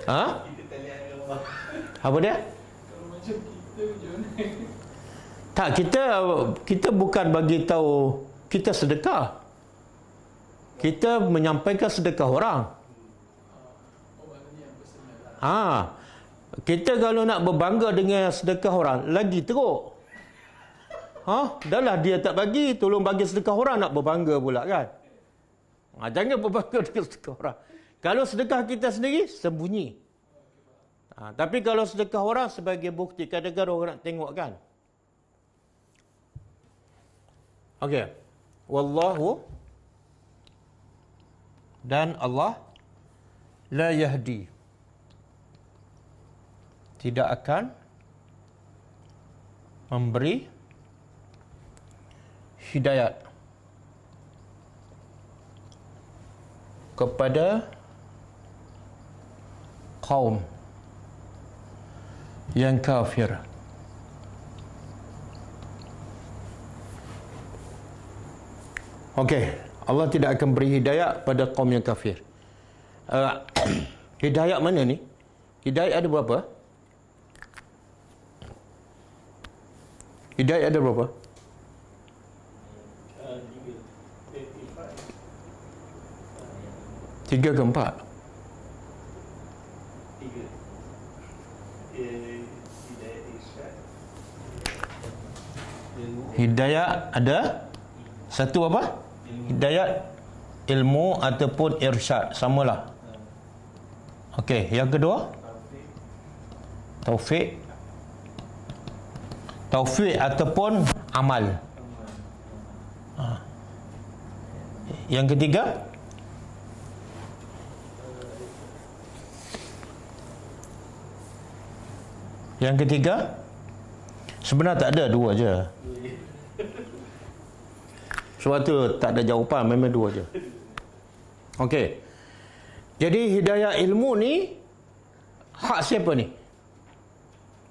Ha? Apa dia? Tak, kita bukan bagi tahu kita sedekah. Kita menyampaikan sedekah orang. Kita kalau nak berbangga dengan sedekah orang, lagi teruk. Dah lah dia tak bagi, tolong bagi sedekah orang, nak berbangga pula kan. Jangan berbangga dengan sedekah orang. Kalau sedekah kita sendiri, sembunyi. Tapi kalau sedekah orang sebagai bukti, kadang-kadang orang nak tengok kan. Okey. Wallahu, dan Allah la yahdi, tidak akan memberi hidayat kepada kaum yang kafir. Okey, Allah tidak akan beri hidayah pada kaum yang kafir. Hidayah mana ni? Hidayah ada berapa? Hidayah ada berapa? 3 ke 4? 3. Hidayah ada satu apa? Hidayat ilmu ataupun irsyad, samalah. Okey, yang kedua taufik. Taufik ataupun amal. Yang ketiga sebenarnya tak ada, dua je. Sebab tu tak ada jawapan, memang dua je. Okey. Jadi hidayah ilmu ni hak siapa ni?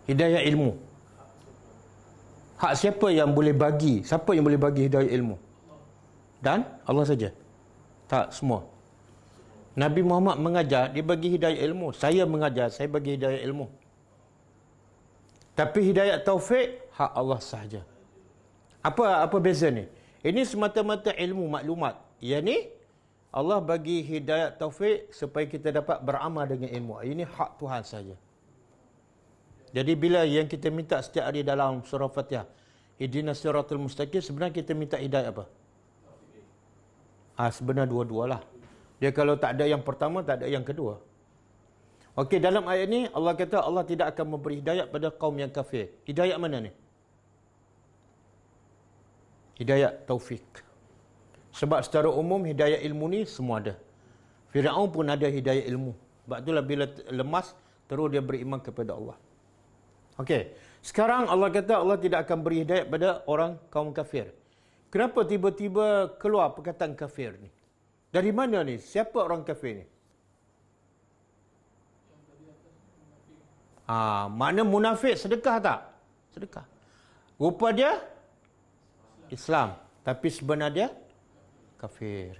Hidayah ilmu. Hak siapa yang boleh bagi? Siapa yang boleh bagi hidayah ilmu? Dan Allah saja? Tak, semua. Nabi Muhammad mengajar, dia bagi hidayah ilmu. Saya mengajar, saya bagi hidayah ilmu. Tapi hidayah taufik hak Allah sahaja. Apa beza ni? Ini semata-mata ilmu maklumat. Yang ni Allah bagi hidayah taufik supaya kita dapat beramal dengan ilmu. Ini hak Tuhan saja. Jadi bila yang kita minta setiap hari dalam surah Fatihah, Ihdinas siratal mustaqim, sebenarnya kita minta hidayah apa? Sebenarnya dua-dualah. Dia kalau tak ada yang pertama, tak ada yang kedua. Okey, dalam ayat ni Allah kata Allah tidak akan memberi hidayah pada kaum yang kafir. Hidayah mana ni? Hidayah taufik. Sebab secara umum hidayah ilmu ni semua ada. Firaun pun ada hidayah ilmu. Sebab itulah bila lemas terus dia beriman kepada Allah. Okey. Sekarang Allah kata Allah tidak akan beri hidayah pada orang kaum kafir. Kenapa tiba-tiba keluar perkataan kafir ni? Dari mana ni? Siapa orang kafir ni? Makna munafik sedekah tak? Sedekah. Rupa dia Islam, tapi sebenarnya dia kafir.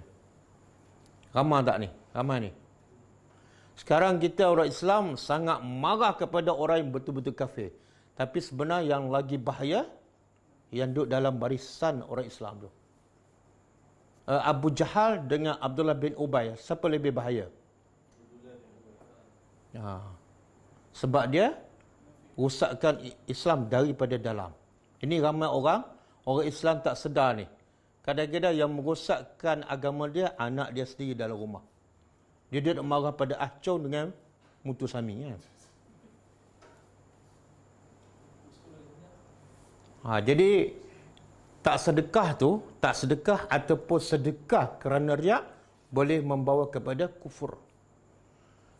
Ramai tak ni? Ramai ni. Sekarang kita orang Islam sangat marah kepada orang yang betul-betul kafir. Tapi sebenarnya yang lagi bahaya, yang duduk dalam barisan orang Islam tu. Abu Jahal dengan Abdullah bin Ubay, siapa lebih bahaya? Sebab dia rusakkan Islam daripada dalam. Ini ramai orang Islam tak sedar ni. Kadang-kadang yang merosakkan agama dia, anak dia sendiri dalam rumah. Dia duduk marah pada acung dengan mutu sami. Jadi tak sedekah ataupun sedekah kerana riak boleh membawa kepada kufur.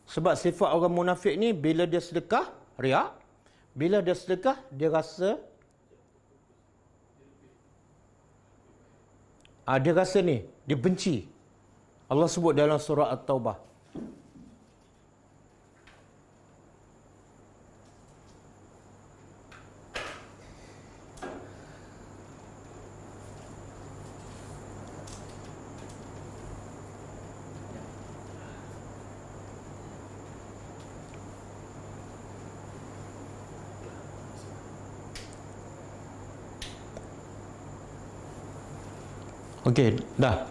Sebab sifat orang munafik ni, bila dia sedekah, riak. Bila dia sedekah, dia rasa ni, dia benci. Allah sebut dalam surah At-Taubah. Okey, dah.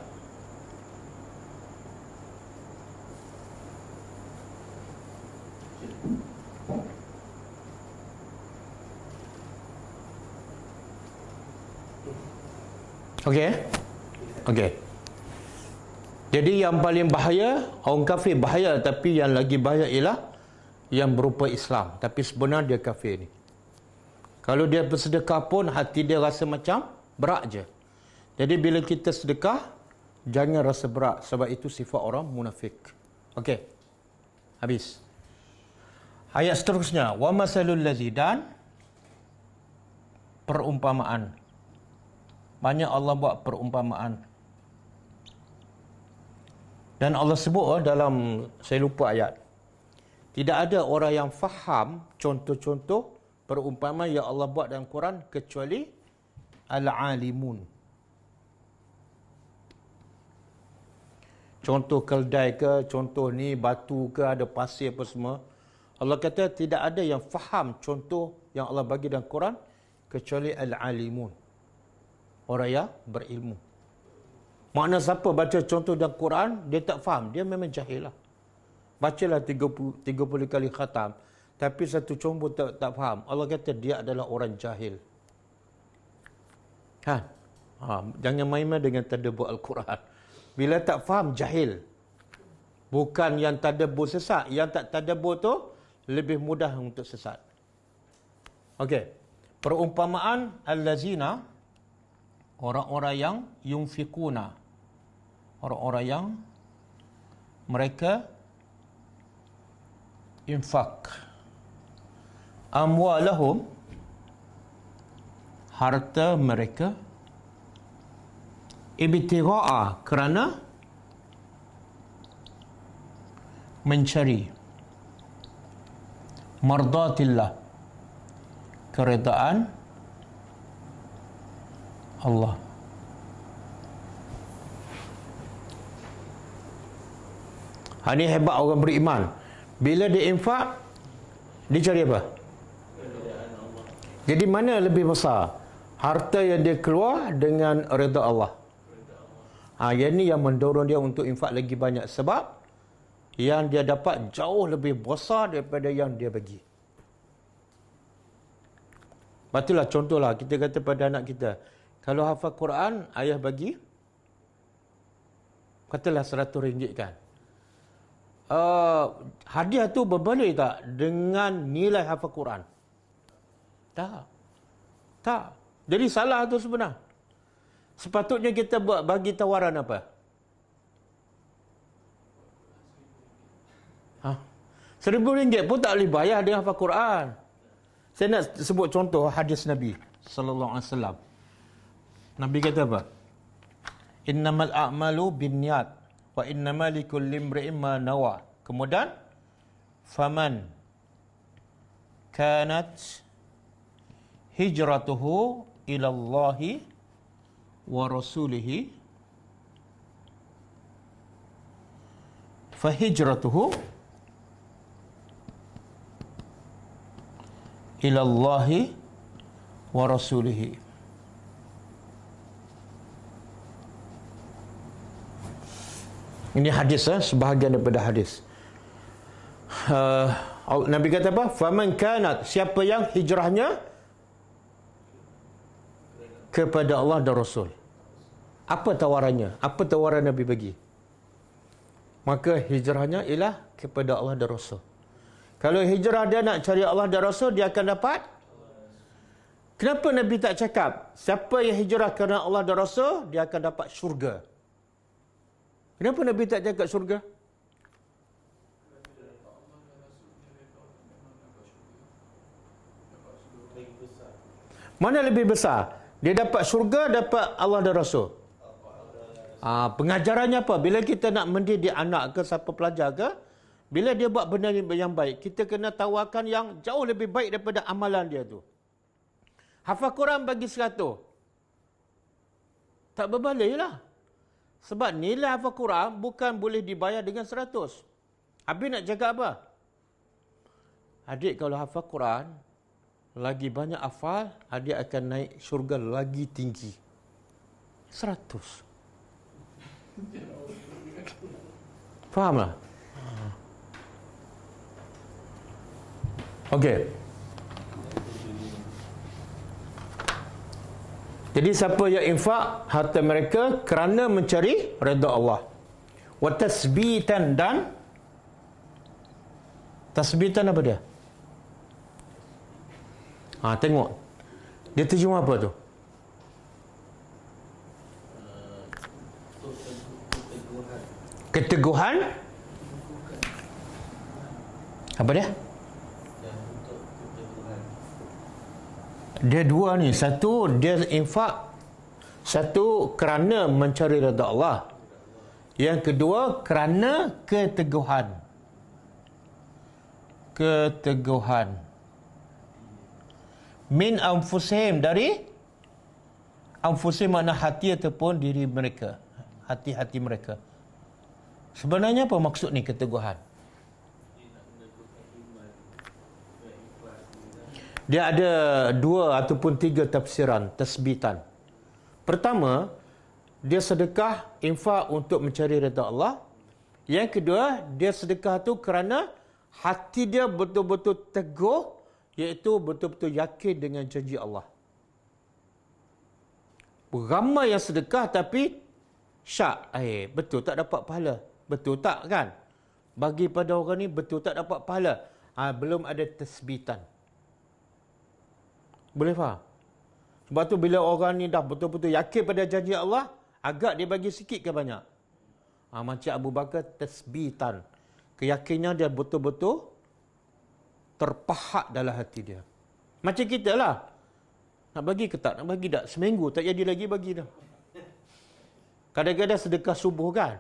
Okey. Jadi yang paling bahaya, orang kafir bahaya, tapi yang lagi bahaya ialah yang berupa Islam tapi sebenarnya dia kafir ni. Kalau dia bersedekah pun hati dia rasa macam berat je. Jadi bila kita sedekah, jangan rasa berat, sebab itu sifat orang munafik. Okey. Habis. Ayat seterusnya, wa masalul ladzi, dan perumpamaan. Banyak Allah buat perumpamaan. Dan Allah sebut dalam, saya lupa ayat. Tidak ada orang yang faham contoh-contoh perumpamaan yang Allah buat dalam Quran kecuali al-alimun. Contoh keldai ke, contoh ni batu ke, ada pasir apa semua. Allah kata tidak ada yang faham contoh yang Allah bagi dalam Quran kecuali al-alimun. Orang yang berilmu. Makna siapa baca contoh dalam Quran, dia tak faham, dia memang jahil lah. Bacalah 30 kali khatam, tapi satu contoh tak faham. Allah kata dia adalah orang jahil. Jangan main-main dengan tadabbur Al-Quran. Bila tak faham, jahil. Bukan yang tadabbur sesat. Yang tak tadabbur tu lebih mudah untuk sesat. Okey. Perumpamaan allazina, orang-orang yang yunfikuna. Orang-orang yang mereka infak. Amwalahum, harta mereka, ibtigha'a, kerana mencari mardatillah, keredaan Allah. Ini hebat orang beriman. Bila dia infak, dia cari apa? Jadi mana lebih besar? Harta yang dia keluar dengan redha Allah. Yang ni yang mendorong dia untuk infak lagi banyak. Sebab yang dia dapat jauh lebih besar daripada yang dia bagi. Betulah contohlah kita kata pada anak kita, kalau hafal Quran, ayah bagi katalah RM100 kan. Hadiah tu berbalik tak dengan nilai hafal Quran? Tak. Jadi salah tu sebenar. Sepatutnya kita buat bagi tawaran apa? RM1,000 pun tak boleh bayar dengan hafal Quran. Saya nak sebut contoh hadis Nabi sallallahu alaihi wasallam. Nabi kata apa? Innamal a'malu binniyat wa innamal likulli imri'in ma nawa. Kemudian faman kanat hijratuhu ila Allahi wa rasulihi fa hijratuhu ila Allahi wa rasulihi. Ini hadis, sebahagian daripada hadis. Nabi kata apa? Faman kanat, siapa yang hijrahnya kepada Allah dan Rasul. Apa tawarannya? Apa tawaran Nabi bagi? Maka hijrahnya ialah kepada Allah dan Rasul. Kalau hijrah dia nak cari Allah dan Rasul, dia akan dapat. Kenapa Nabi tak cakap siapa yang hijrah kerana Allah dan Rasul, dia akan dapat syurga? Kenapa Nabi tak cakap syurga? Mana lebih besar? Dia dapat syurga, dapat Allah dan Rasul. Pengajarannya apa? Bila kita nak mendidik anak ke siapa pelajar ke, bila dia buat benda yang baik, kita kena tawarkan yang jauh lebih baik daripada amalan dia tu. Hafal Quran bagi 100. Tak berbalik lah. Sebab nilai hafal Quran bukan boleh dibayar dengan 100. Habis nak cakap apa? Adik kalau hafal Quran, lagi banyak hafal, adik akan naik syurga lagi tinggi. 100. Fahamlah? Okey. Jadi siapa yang infak harta mereka kerana mencari redha Allah. Wa tasbitan, dan tasbitan apa dia? Tengok. Dia terjemah apa tu? Keteguhan. Apa dia? Dia dua ni. Satu, dia infak. Satu, kerana mencari redha Allah. Yang kedua, kerana keteguhan. Keteguhan. Min anfusihim, dari anfusihim makna hati ataupun diri mereka. Hati-hati mereka. Sebenarnya apa maksud ni keteguhan? Dia ada 2 ataupun 3 tafsiran tasbitan. Pertama, dia sedekah infak untuk mencari redha Allah. Yang kedua, dia sedekah tu kerana hati dia betul-betul teguh, iaitu betul-betul yakin dengan janji Allah. Ramai yang sedekah tapi syak, betul tak dapat pahala. Betul tak kan? Bagi pada orang ni betul tak dapat pahala. Belum ada tasbitan. Boleh faham? Sebab tu bila orang ni dah betul-betul yakin pada janji Allah, agak dia bagi sikit ke banyak? Macam Abu Bakar, tasbitan. Keyakinan dia betul-betul terpahat dalam hati dia. Macam kita lah. Nak bagi ke tak? Nak bagi tak? Seminggu tak jadi lagi bagi dah. Kadang-kadang sedekah subuh kan?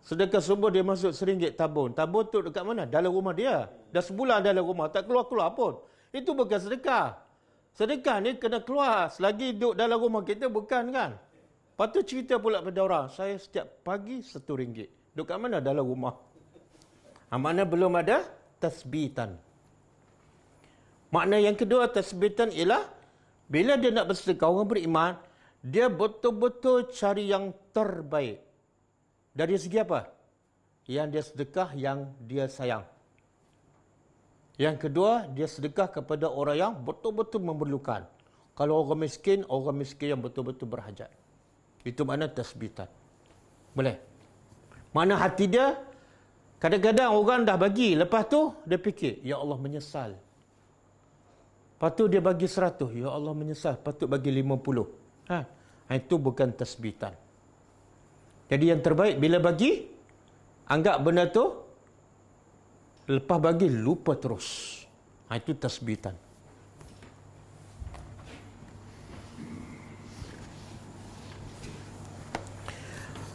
Sedekah subuh dia masuk RM1 tabung. Tabung tu dekat mana? Dalam rumah dia. Dah sebulan dalam rumah. Tak keluar-keluar pun. Itu bukan sedekah. Sedekah ni kena keluar. Selagi duduk dalam rumah kita bukan kan? Lepas tu cerita pula pada orang. Saya setiap pagi RM1. Duduk kat mana? Dalam rumah. Makna belum ada tasbitan. Makna yang kedua tasbitan ialah bila dia nak bersedekah, orang beriman, dia betul-betul cari yang terbaik. Dari segi apa? Yang dia sedekah yang dia sayang. Yang kedua, dia sedekah kepada orang yang betul-betul memerlukan. Kalau orang miskin yang betul-betul berhajat. Itu makna tasbitan. Boleh? Makna hati dia, kadang-kadang orang dah bagi, lepas tu dia fikir, ya Allah menyesal. Lepas tu dia bagi 100, ya Allah menyesal, patut bagi 50. Itu bukan tasbitan. Jadi yang terbaik bila bagi, anggap benda tu, lepas bagi lupa terus. Itu tasbitan.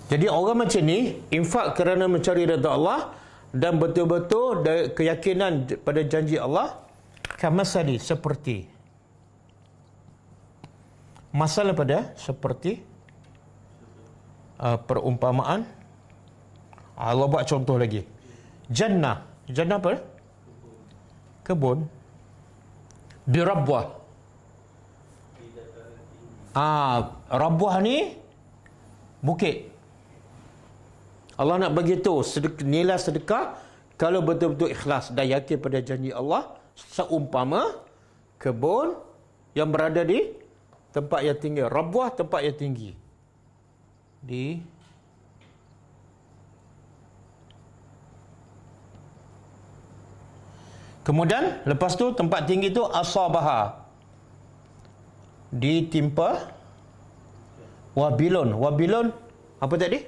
Jadi orang macam ni, infak kerana mencari redha Allah dan betul-betul keyakinan pada janji Allah, kamasali, seperti. Masalah pada seperti perumpamaan. Allah buat contoh lagi. Jannah. Jannah apa? Kebun. Birabwah. Rabwah ni bukit. Allah nak bagi tahu nilai sedekah Kalau betul-betul ikhlas dan yakin pada janji Allah, seumpama kebun yang berada di tempat yang tinggi, rabuah tempat yang tinggi. Kemudian lepas tu tempat tinggi tu asabaha, ditimpa wabilun. Wabilun apa tadi?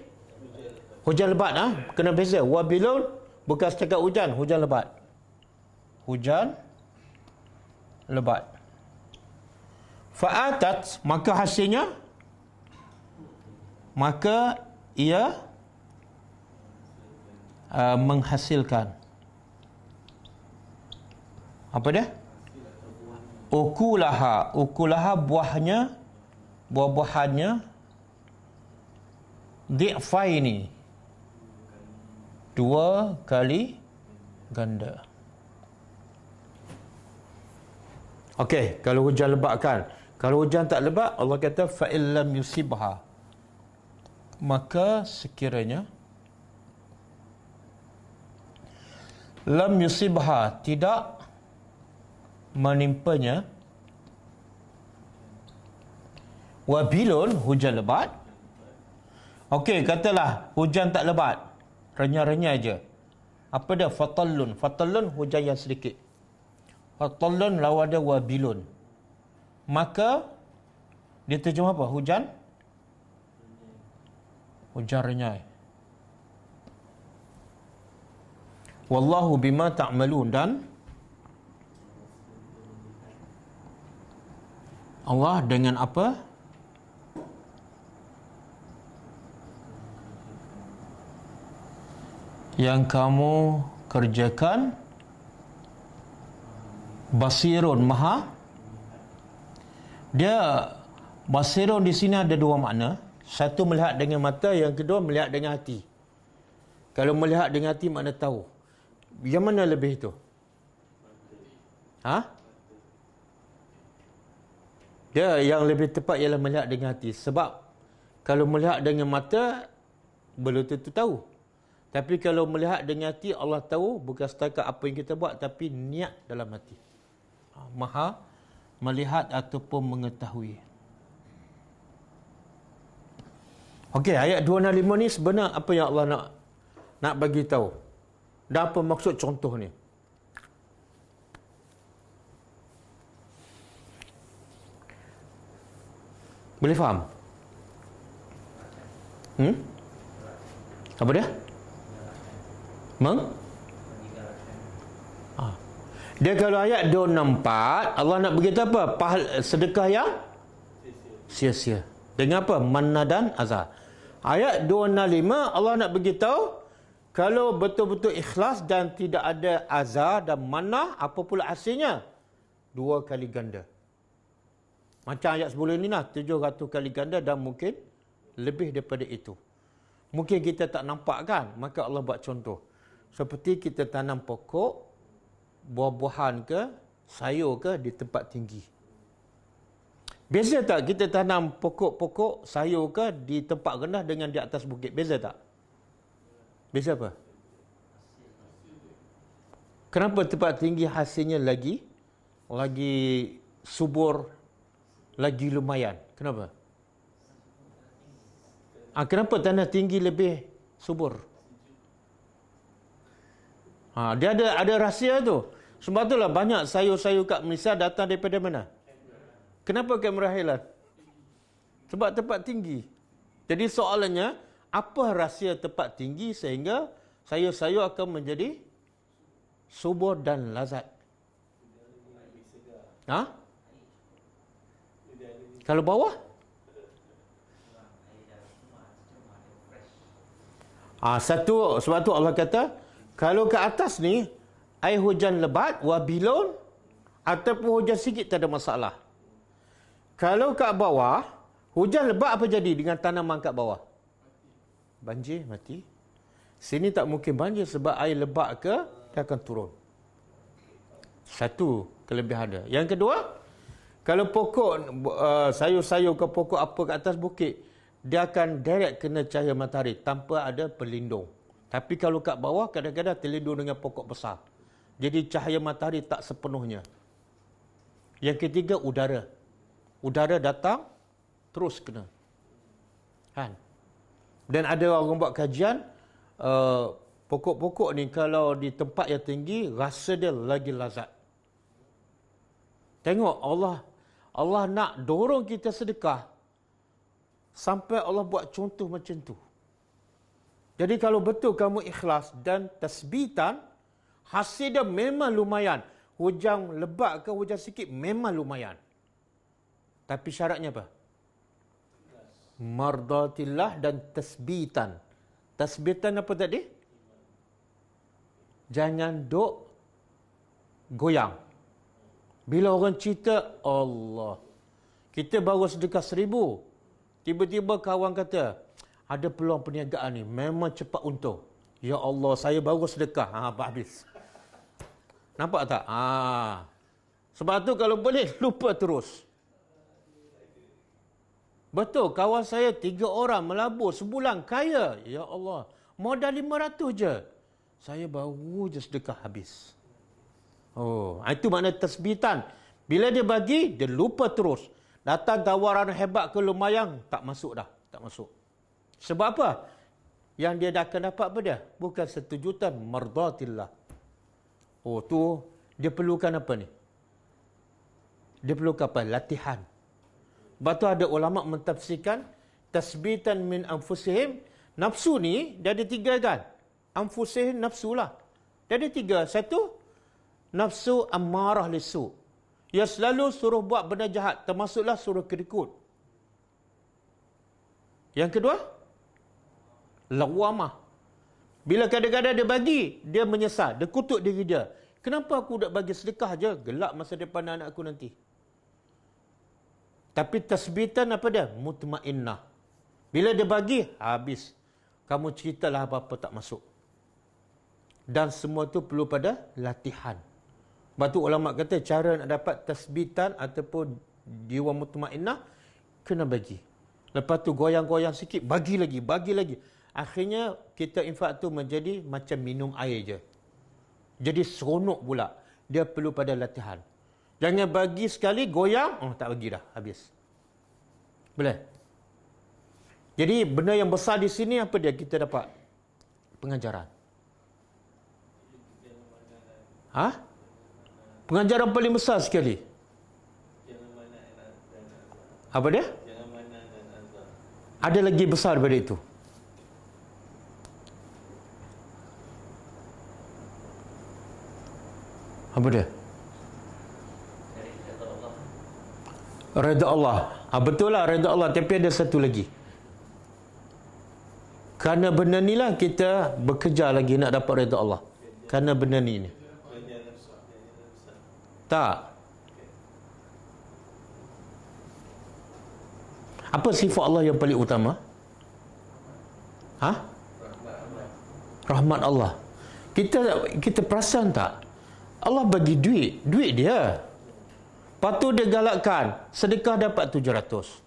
Hujan lebat. Kena beza. Wabilun bukan setakat hujan, hujan lebat. Hujan lebat. Fa'atat, maka hasilnya, maka ia menghasilkan apa dia? Ukulaha. Ukulaha buahnya, buah-buahannya, di'faini, 2 kali ganda. Okey, kalau hujan lebat kan. Kalau hujan tak lebat, Allah kata fa'illam yusibha, maka sekiranya lam yusibha, tidak menimpanya, wabilun, hujan lebat. Okey, katalah hujan tak lebat, renyah-renyah aja. Apa dia? Fatallun. Fatallun hujan yang sedikit. Fatallun lawan dia wabilun. Maka dia terjemah apa? Hujan? Hujan renyah. Wallahu bima ta'malun, dan Allah dengan apa yang kamu kerjakan basirun, maha. Dia basirun di sini ada 2 makna. Satu melihat dengan mata, yang kedua melihat dengan hati. Kalau melihat dengan hati makna tahu. Yang mana lebih itu? Dia yang lebih tepat ialah melihat dengan hati. Sebab kalau melihat dengan mata, belum tentu tahu. Tapi kalau melihat dengan hati, Allah tahu bukan setakat apa yang kita buat, tapi niat dalam hati. Maha melihat ataupun mengetahui. Okey, ayat 265 ni sebenar apa yang Allah nak bagi tahu. Dan apa maksud contoh ni? Boleh faham? Apa dia? Dia kalau ayat 264, Allah nak beritahu apa? Sedekah yang sia-sia. Dengan apa? Manna dan azar. Ayat 265, Allah nak beritahu kalau betul-betul ikhlas dan tidak ada azar dan manna, apa pula hasilnya? 2 kali ganda. Macam ayat sebelum ni 700 kali ganda dan mungkin lebih daripada itu. Mungkin kita tak nampak kan? Maka Allah buat contoh. Seperti kita tanam pokok, buah-buahan ke, sayur ke di tempat tinggi. Beza tak kita tanam pokok-pokok sayur ke di tempat rendah dengan di atas bukit? Beza tak? Beza apa? Kenapa tempat tinggi hasilnya lagi subur, lagi lumayan? Kenapa? Kenapa tanah tinggi lebih subur? Dia ada rahsia tu. Sebab itulah banyak sayur-sayur kat Malaysia datang daripada mana? Kenapa Kamera Highland? Sebab tempat tinggi. Jadi soalannya, apa rahsia tempat tinggi sehingga sayur-sayur akan menjadi subur dan lazat? Kalau bawah? Sebab tu Allah kata, kalau ke atas ni, air hujan lebat, wabilun, ataupun hujan sikit tak ada masalah. Kalau kat bawah, hujan lebat apa jadi dengan tanaman kat bawah? Banjir, mati. Sini tak mungkin banjir sebab air lebat ke, dia akan turun. Satu kelebihan dia. Yang kedua, kalau pokok sayur-sayur ke pokok apa kat atas bukit, dia akan direct kena cahaya matahari tanpa ada pelindung. Tapi kalau kat bawah kadang-kadang terlindung dengan pokok besar. Jadi cahaya matahari tak sepenuhnya. Yang ketiga, udara. Udara datang, terus kena. Kan? Dan ada orang buat kajian, pokok-pokok ni kalau di tempat yang tinggi, rasa dia lagi lazat. Tengok Allah nak dorong kita sedekah sampai Allah buat contoh macam tu. Jadi kalau betul kamu ikhlas dan tasbitan, hasil dia memang lumayan. Hujan lebat ke hujan sikit memang lumayan. Tapi syaratnya apa? Mardatillah dan tasbitan. Tasbitan apa tadi? Jangan duk goyang. Bila orang cerita, Allah, kita baru sedekah 1,000. Tiba-tiba kawan kata, ada peluang perniagaan ni, memang cepat untung. Ya Allah, saya baru sedekah. Habis. Nampak tak? Sebab tu kalau boleh, lupa terus. Betul, kawan saya 3 orang melabur sebulan, kaya. Ya Allah, modal 500 je. Saya baru je sedekah habis. Itu makna tasbitan. Bila dia bagi, dia lupa terus. Datang tawaran hebat ke lumayan, tak masuk dah. Tak masuk. Sebab apa? Yang dia dah akan dapat apa dia? Bukan 1 juta, mardatillah. Tu dia perlukan apa ni? Dia perlukan apa? Latihan. Sebab tu ada ulama' mentafsirkan tasbitan min anfusihim. Nafsu ni dia ada 3 kan? Anfusihim nafsu lah. Dia ada 3. Satu, nafsu ammarah lisu. Dia selalu suruh buat benda jahat, termasuklah suruh kerikut. Yang kedua, lawamah. Bila kadang-kadang dia bagi, dia menyesal, dia kutuk diri dia. Kenapa aku dah bagi sedekah je, gelap masa depan anak aku nanti. Tapi tasbitan apa dia? Mutmainnah. Bila dia bagi, habis. Kamu ceritalah apa-apa tak masuk. Dan semua tu perlu pada latihan. Sebab tu ulama' kata cara nak dapat tasbitan ataupun jiwa mutmainnah, kena bagi. Lepas tu goyang-goyang sikit, bagi lagi. Akhirnya kita infak tu menjadi macam minum air je. Jadi seronok pula. Dia perlu pada latihan. Jangan bagi sekali, goyang, tak bagi dah, habis. Boleh? Jadi benda yang besar di sini apa dia? Kita dapat pengajaran. Pengajaran paling besar sekali. Apa dia? Ada lagi besar daripada itu. Apa dia? Redha Allah. Betul lah redha Allah. Tapi ada satu lagi. Kerana benda ni lah kita bekerja lagi nak dapat redha Allah. Kerana benda ni. Tak. Apa sifat Allah yang paling utama? Rahmat Allah. Kita perasan tak? Allah bagi duit dia. Lepas tu dia galakkan, sedekah dapat 700.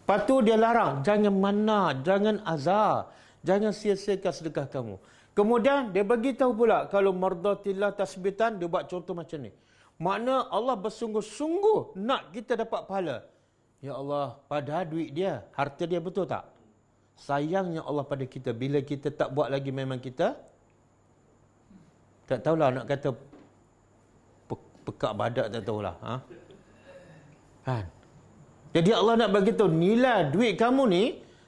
Lepas tu dia larang, jangan mana, jangan azar, jangan sia-siakan sedekah kamu. Kemudian dia bagi tahu pula, kalau mardatillah tasbitan, dia buat contoh macam ni. Makna Allah bersungguh-sungguh nak kita dapat pahala. Ya Allah, padahal duit dia, harta dia, betul tak? Sayangnya Allah pada kita, bila kita tak buat lagi, memang kita tak tahulah nak kata pekak badak, tak tahulah. Kan? Jadi Allah nak bagi tahu, nilai duit kamu ni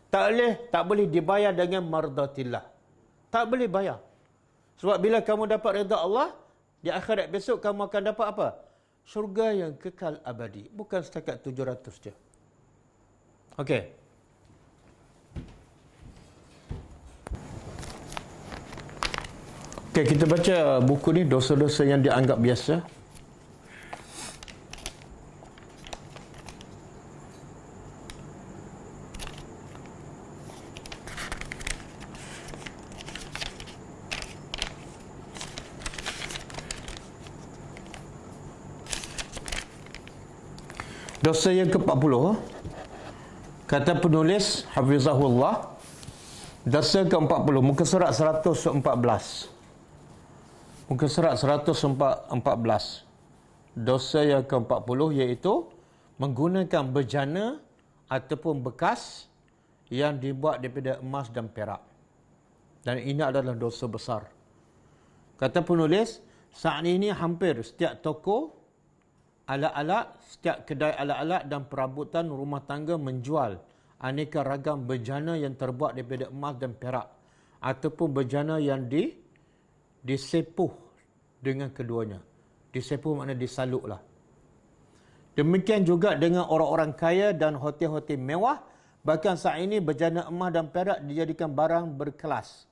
tak boleh dibayar dengan mardatillah. Tak boleh bayar. Sebab bila kamu dapat redha Allah, di akhirat besok kamu akan dapat apa? Syurga yang kekal abadi. Bukan setakat 700 je. Okey. Okey, kita baca buku ni, dosa-dosa yang dianggap biasa. Dosa yang ke-40, kata penulis Hafizahullah, Dosa ke-40, muka surat 114. Muka surat 114. Dosa yang ke-40 iaitu menggunakan bejana ataupun bekas yang dibuat daripada emas dan perak. Dan ini adalah dosa besar. Kata penulis, saat ini hampir setiap toko alat-alat, setiap kedai alat-alat dan perabotan rumah tangga menjual aneka ragam bejana yang terbuat daripada emas dan perak ataupun bejana yang disepuh dengan keduanya. Disepuh makna disaluklah. Demikian juga dengan orang-orang kaya dan hotel-hotel mewah. Bahkan saat ini bejana emas dan perak dijadikan barang berkelas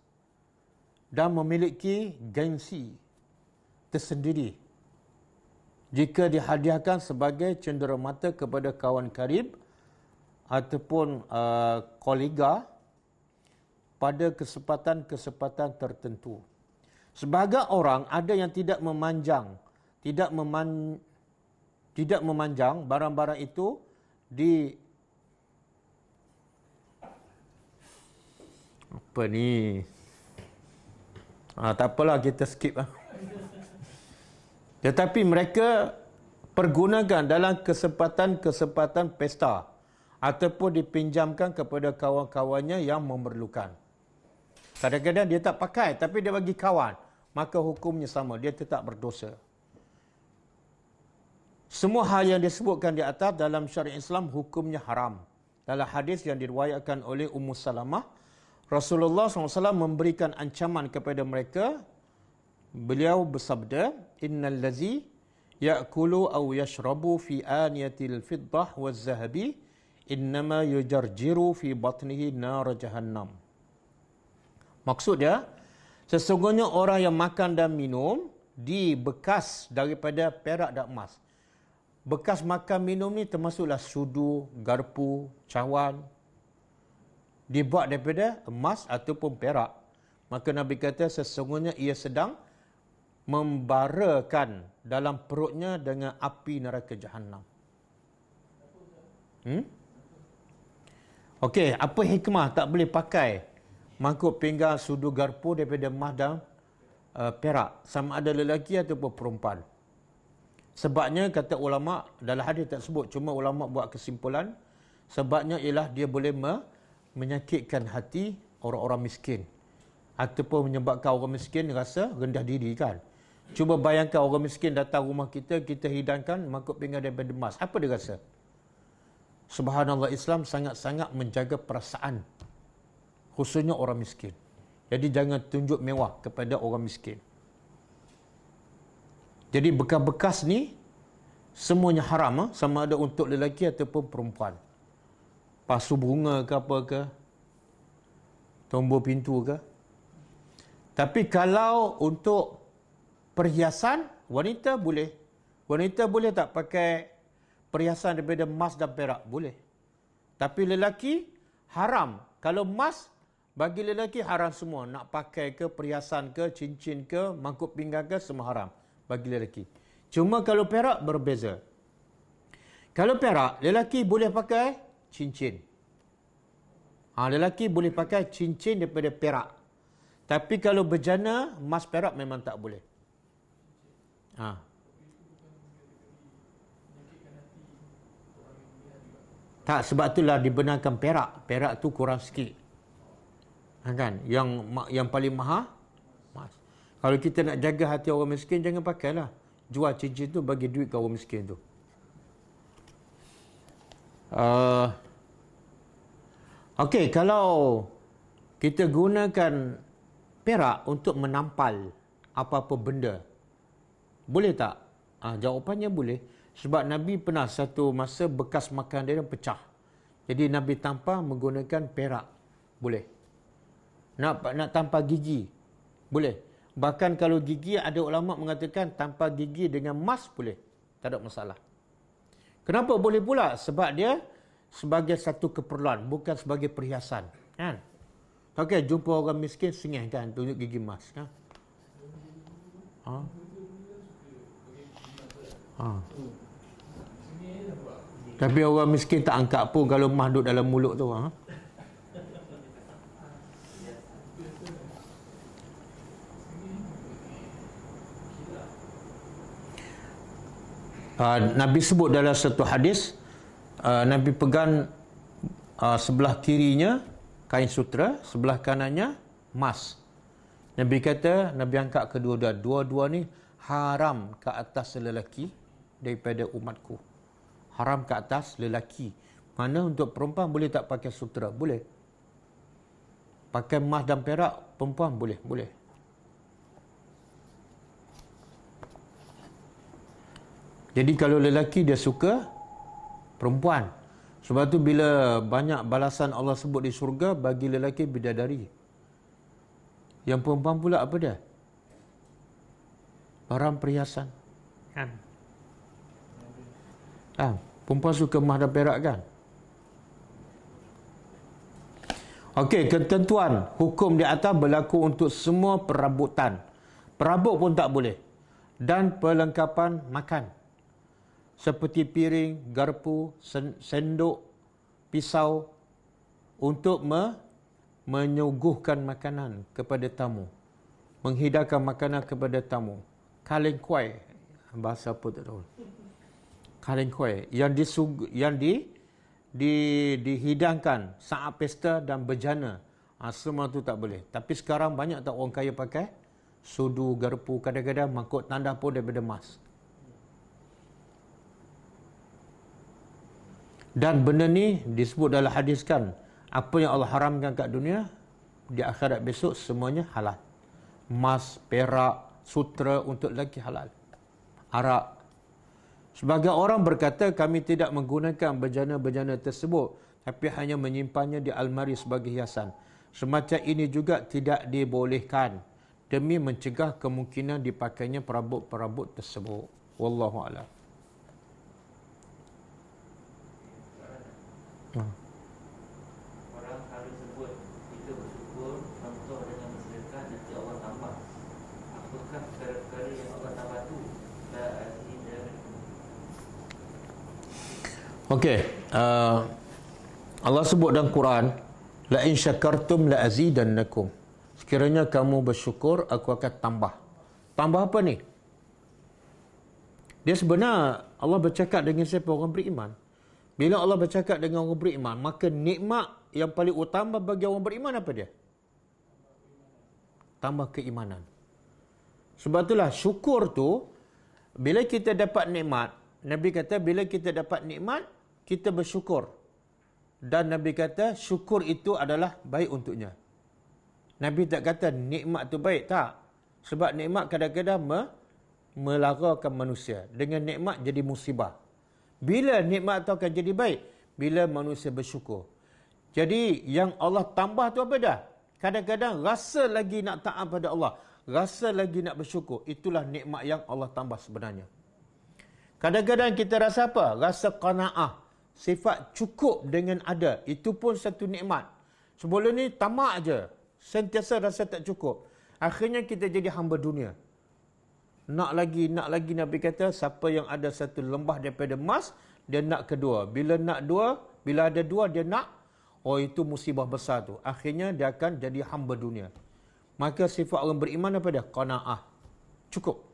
dan memiliki gengsi tersendiri jika dihadiahkan sebagai cenderamata kepada kawan karib ataupun kolega pada kesempatan-kesempatan tertentu. Sebahagian orang ada yang tidak memanjang barang-barang itu di apa ni? Tak apalah, kita skip lah. Tetapi mereka pergunakan dalam kesempatan-kesempatan pesta ataupun dipinjamkan kepada kawan-kawannya yang memerlukan. Kadang-kadang dia tak pakai tapi dia bagi kawan, maka hukumnya sama, dia tetap berdosa. Semua hal yang disebutkan di atas dalam syariat Islam hukumnya haram. Dalam hadis yang diriwayatkan oleh Ummu Salamah, Rasulullah SAW memberikan ancaman kepada mereka. Beliau bersabda, innal ladzi ya'kulu aw yashrabu fi aniyatil fiddah waz zahabi innama yujarjiru fi batnihi nar jahannam. Maksud dia, sesungguhnya orang yang makan dan minum di bekas daripada perak dan emas. Bekas makan minum ni termasuklah sudu, garpu, cawan, dibuat daripada emas ataupun perak. Maka Nabi kata sesungguhnya ia sedang membarakan dalam perutnya dengan api neraka Jahannam. Okey, apa hikmah tak boleh pakai mangkuk pinggan sudu garpu daripada emas dan perak, sama ada lelaki ataupun perempuan? Sebabnya kata ulama, dalam hadis tak sebut, cuma ulama buat kesimpulan, sebabnya ialah dia boleh menyakitkan hati orang-orang miskin ataupun menyebabkan orang miskin rasa rendah diri kan. Cuba bayangkan orang miskin datang rumah kita, kita hidangkan mangkuk pinggan daripada emas, apa dia rasa? Subhanallah, Islam sangat-sangat menjaga perasaan khususnya orang miskin. Jadi jangan tunjuk mewah kepada orang miskin. Jadi bekas-bekas ni semuanya haram, sama ada untuk lelaki ataupun perempuan. Pasu bunga ke apa ke, tombol pintu ke. Tapi kalau untuk perhiasan, wanita boleh. Wanita boleh tak pakai perhiasan daripada emas dan perak? Boleh. Tapi lelaki haram. Kalau emas, bagi lelaki haram semua. Nak pakai ke, perhiasan ke, cincin ke, mangkuk pinggan ke, semua haram bagi lelaki. Cuma kalau perak berbeza. Kalau perak, lelaki boleh pakai cincin. Lelaki boleh pakai cincin daripada perak. Tapi kalau berjana, emas perak memang tak boleh. Tak, sebab itulah dibenarkan perak. Perak tu kurang sikit. Kan? Yang paling mahal, emas. Kalau kita nak jaga hati orang miskin, jangan pakailah. Jual cincin tu, bagi duit ke orang miskin tu. Okey, kalau kita gunakan perak untuk menampal apa-apa benda, boleh tak? Jawapannya boleh. Sebab Nabi pernah satu masa bekas makan dia pecah. Jadi Nabi tampal menggunakan perak. Boleh. Nak tampal gigi, boleh. Bahkan kalau gigi, ada ulama mengatakan tampal gigi dengan emas boleh. Tak ada masalah. Kenapa boleh pula? Sebab dia sebagai satu keperluan, bukan sebagai perhiasan. Kan? Okey, jumpa orang miskin, sengih kan, tunjuk gigi emas. Kan? Tapi orang miskin tak angkat pun kalau emas duduk dalam mulut tu. Nabi sebut dalam satu hadis, Nabi pegang sebelah kirinya kain sutera, sebelah kanannya emas. Nabi kata, Nabi angkat kedua-dua. Dua-dua ni haram ke atas lelaki daripada umatku. Haram ke atas lelaki. Mana untuk perempuan boleh tak pakai sutera? Boleh. Pakai emas dan perak, perempuan boleh. Boleh. Jadi kalau lelaki dia suka perempuan. Sebab tu bila banyak balasan Allah sebut di syurga bagi lelaki bidadari. Yang perempuan pula apa dia? Barang perhiasan. Kan? Perempuan suka emas dan perak kan? Okey, ketentuan hukum di atas berlaku untuk semua perabotan. Perabot pun tak boleh. Dan perlengkapan makan. Seperti piring, garpu, sendok, pisau untuk menyuguhkan makanan kepada tamu. Menghidangkan makanan kepada tamu. Kaleng kuai. Bahasa apa tak tahu. Kaleng kuai. Dihidangkan saat pesta dan bejana. Semua tu tak boleh. Tapi sekarang banyak tak orang kaya pakai sudu, garpu, kadang-kadang mangkuk tandas pun daripada emas. Dan benda ni disebut dalam hadis kan, apa yang Allah haramkan kat dunia, di akhirat besok semuanya halal. Emas, perak, sutera untuk lelaki halal. Arak. Sebagai orang berkata, kami tidak menggunakan bejana-bejana tersebut, tapi hanya menyimpannya di almari sebagai hiasan. Semacam ini juga tidak dibolehkan, demi mencegah kemungkinan dipakainya perabot-perabot tersebut. Wallahu a'lam. Orang harus sebut kita bersyukur, contoh dengan bersedekah, nanti Allah tambah. Apakah perkara yang Allah tambah tu? Okey, Allah sebut dalam Quran, la in syakartum la azidannakum. Sekiranya kamu bersyukur, aku akan tambah. Tambah apa ni? Dia sebenarnya Allah bercakap dengan siapa? Orang beriman. Bila Allah bercakap dengan orang beriman, maka nikmat yang paling utama bagi orang beriman apa dia? Tambah keimanan. Sebab itulah syukur tu, bila kita dapat nikmat, Nabi kata bila kita dapat nikmat, kita bersyukur. Dan Nabi kata syukur itu adalah baik untuknya. Nabi tak kata nikmat tu baik, tak. Sebab nikmat kadang-kadang melarakan manusia. Dengan nikmat jadi musibah. Bila nikmat tu akan jadi baik? Bila manusia bersyukur. Jadi yang Allah tambah tu apa dah? Kadang-kadang rasa lagi nak taat pada Allah. Rasa lagi nak bersyukur. Itulah nikmat yang Allah tambah sebenarnya. Kadang-kadang kita rasa apa? Rasa qanaah. Sifat cukup dengan ada. Itu pun satu nikmat. Sebelum ni tamak je. Sentiasa rasa tak cukup. Akhirnya kita jadi hamba dunia. Nak lagi. Nabi kata, siapa yang ada satu lembah daripada emas, dia nak kedua. Bila nak dua, bila ada dua, dia nak. Oh, itu musibah besar tu. Akhirnya dia akan jadi hamba dunia. Maka sifat orang beriman apa dia? Qanaah. Cukup.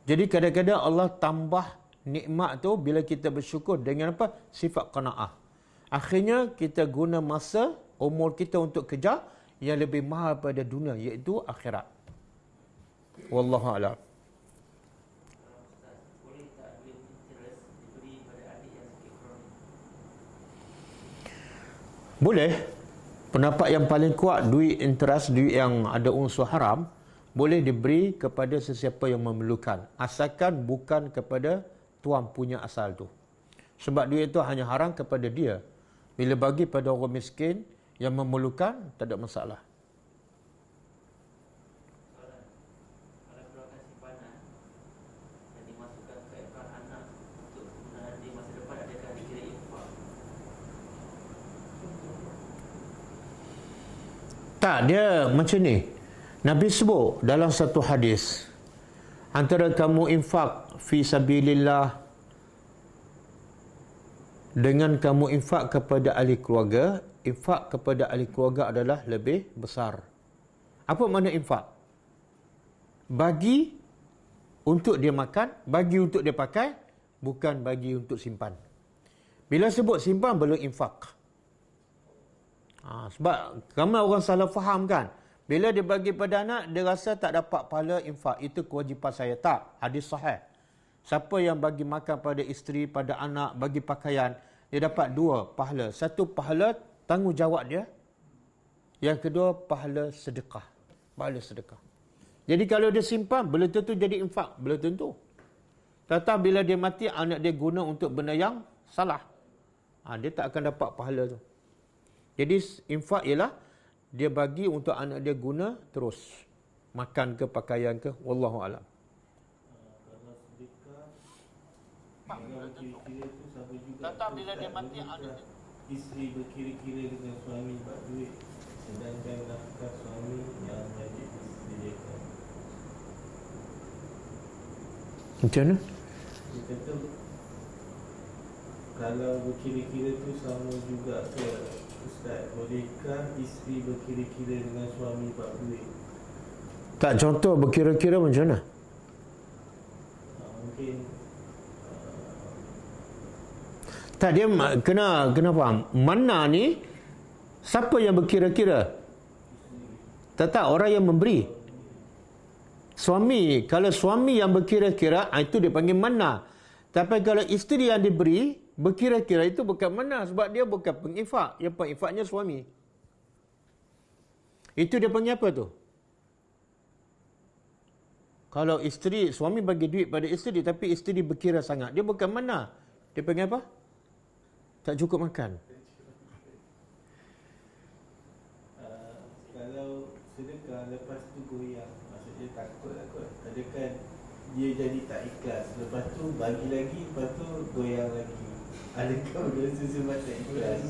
Jadi kadang-kadang Allah tambah nikmat tu bila kita bersyukur dengan apa? Sifat qanaah. Akhirnya kita guna masa, umur kita untuk kejar yang lebih mahal pada dunia, iaitu akhirat. Wallahu a'lam. Boleh. Pendapat yang paling kuat, duit interest, duit yang ada unsur haram, boleh diberi kepada sesiapa yang memerlukan. Asalkan bukan kepada tuan punya asal tu. Sebab duit itu hanya haram kepada dia. Bila bagi pada orang miskin yang memerlukan, tak ada masalah. Tak, dia macam ni. Nabi sebut dalam satu hadis, antara kamu infak fi sabilillah dengan kamu infak kepada ahli keluarga, infak kepada ahli keluarga adalah lebih besar. Apa makna infak? Bagi untuk dia makan, bagi untuk dia pakai, bukan bagi untuk simpan. Bila sebut simpan, belum infak. Sebab ramai orang salah faham kan. Bila dia bagi pada anak, dia rasa tak dapat pahala infak. Itu kewajipan saya. Tak. Hadis sahih. Siapa yang bagi makan pada isteri, pada anak, bagi pakaian, dia dapat 2 pahala. 1 pahala tanggungjawab dia. Yang kedua, pahala sedekah. Pahala sedekah. Jadi kalau dia simpan, belum tentu jadi infak. Belum tentu. Tetapi bila dia mati, anak dia guna untuk benda yang salah. Dia tak akan dapat pahala tu. Jadi infak ialah dia bagi untuk anak dia guna terus. Makan ke, pakaian ke, wallahu alam. Kalau sedekah, kalau kira-kira tu sama juga. Tetapi bila dia mati, anak dia, isteri berkira-kira dengan suami buat duit, sedangkan nafkah suami yang wajib disediakan. Macam mana? Dia kata kalau berkira-kira tu sama juga ke Ustaz, bolehkah isteri berkira-kira dengan suami buat duit? Tak, contoh berkira-kira macam mana? Mungkin tak, dia kena faham. Mana ni, siapa yang berkira-kira? Tak, orang yang memberi. Suami, kalau suami yang berkira-kira, itu dia panggil mana. Tapi kalau isteri yang diberi, berkira-kira itu bukan mana. Sebab dia bukan pengifak. Yang pengifaknya suami. Itu dia panggil apa tu? Kalau isteri, suami bagi duit pada isteri, tapi isteri berkira sangat, dia bukan mana. Dia panggil apa? Tak cukup makan. Kalau sedekah lepas tu goyang, maksudnya takut. Adakah dia jadi tak ikhlas, lepas tu bagi lagi, lepas tu goyang lagi? Adakah berdosa sebab tak ikhlas?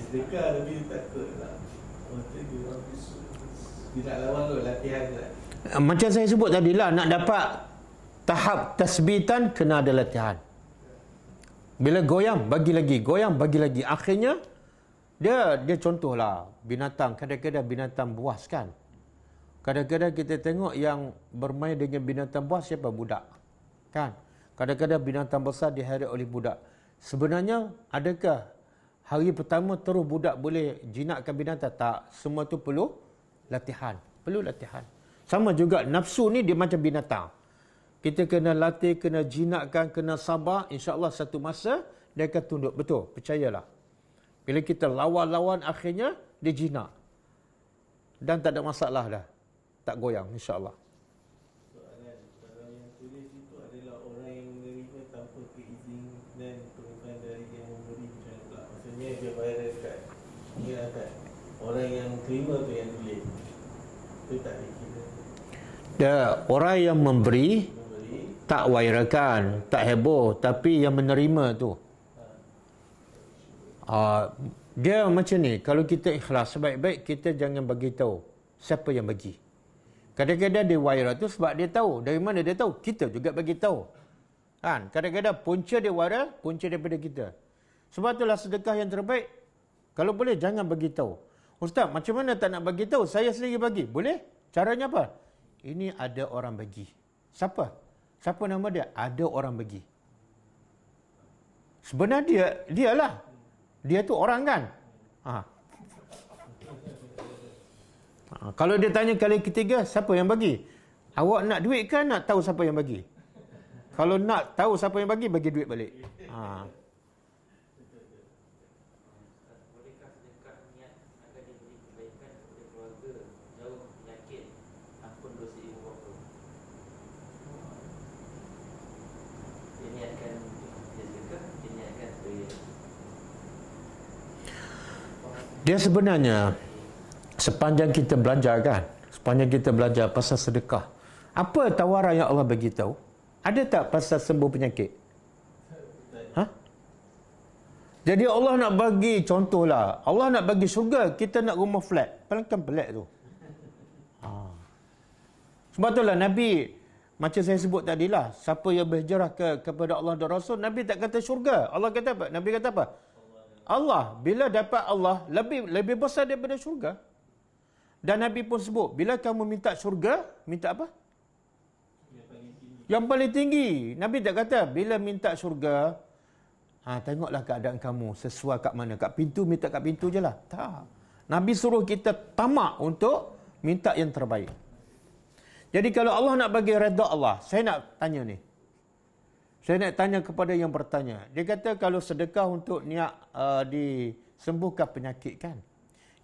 Sedekah tapi dia takut lah. Dia nak lawan kot latihan lah. Macam saya sebut tadi lah, nak dapat tahap tasbitan, kena ada latihan. Bila goyang, bagi lagi. Goyang, bagi lagi. Akhirnya, dia contohlah, binatang. Kadang-kadang binatang buas kan. Kadang-kadang kita tengok yang bermain dengan binatang buas, siapa? Budak. Kan? Kadang-kadang binatang besar diheret oleh budak. Sebenarnya, adakah hari pertama terus budak boleh jinakkan binatang? Tak. Semua tu perlu latihan. Perlu latihan. Sama juga, nafsu ni dia macam binatang. Kita kena latih, kena jinakkan, kena sabar. InsyaAllah satu masa, dia akan tunduk. Betul, percayalah. Bila kita lawan-lawan, akhirnya, dia jinak. Dan tak ada masalah dah. Tak goyang, insyaAllah. Soalan, kalau yang tulis itu adalah orang yang menerima tanpa keizinan bukan dari yang memberi macam mana pula? Maksudnya dia viral kat orang yang terima tu yang tulis. Itu tak dikira. Orang yang memberi, tak wairakan, tak heboh, tapi yang menerima tu. Dia macam ni, kalau kita ikhlas, sebaik-baik kita jangan bagi tahu siapa yang bagi. Kadang-kadang dia viral tu sebab dia tahu. Dari mana dia tahu? Kita juga bagi tahu. Kan? Kadang-kadang punca dia viral, punca daripada kita. Sebab itulah sedekah yang terbaik. Kalau boleh jangan bagi tahu. Ustaz, macam mana tak nak bagi tahu? Saya sendiri bagi. Boleh? Caranya apa? Ini ada orang bagi. Siapa? Siapa nama dia? Ada orang bagi. Sebenarnya dialah. Dia tu orang kan? Kalau dia tanya kali ketiga, siapa yang bagi? Awak nak duit kan nak tahu siapa yang bagi? Kalau nak tahu siapa yang bagi duit balik. Bolehkah sedekah niat agar diberi kebaikan kepada keluarga, jauh penyakit, ampun dosa ibu bapa? Dia niatkan sedekah, dia niatkan supaya Dia sebenarnya sepanjang kita belajar kan, sepanjang kita belajar pasal sedekah, apa tawaran yang Allah bagi tahu? Ada tak pasal sembuh penyakit? Jadi Allah nak bagi, contohlah, Allah nak bagi syurga, kita nak rumah flat. Kan pelik tu. Sebab itulah Nabi, macam saya sebut tadilah, siapa yang berhijrah kepada Allah dan Rasul, Nabi tak kata syurga. Allah kata apa? Nabi kata apa? Allah. Bila dapat Allah, lebih besar daripada syurga. Dan Nabi pun sebut, bila kamu minta syurga, minta apa? Yang paling tinggi. Nabi tak kata, bila minta syurga, tengoklah keadaan kamu, sesuai kat mana. Kat pintu, minta kat pintu je lah. Tak. Nabi suruh kita tamak untuk minta yang terbaik. Jadi kalau Allah nak bagi redha Allah, saya nak tanya ni. Saya nak tanya kepada yang bertanya. Dia kata kalau sedekah untuk niat disembuhkan penyakit kan.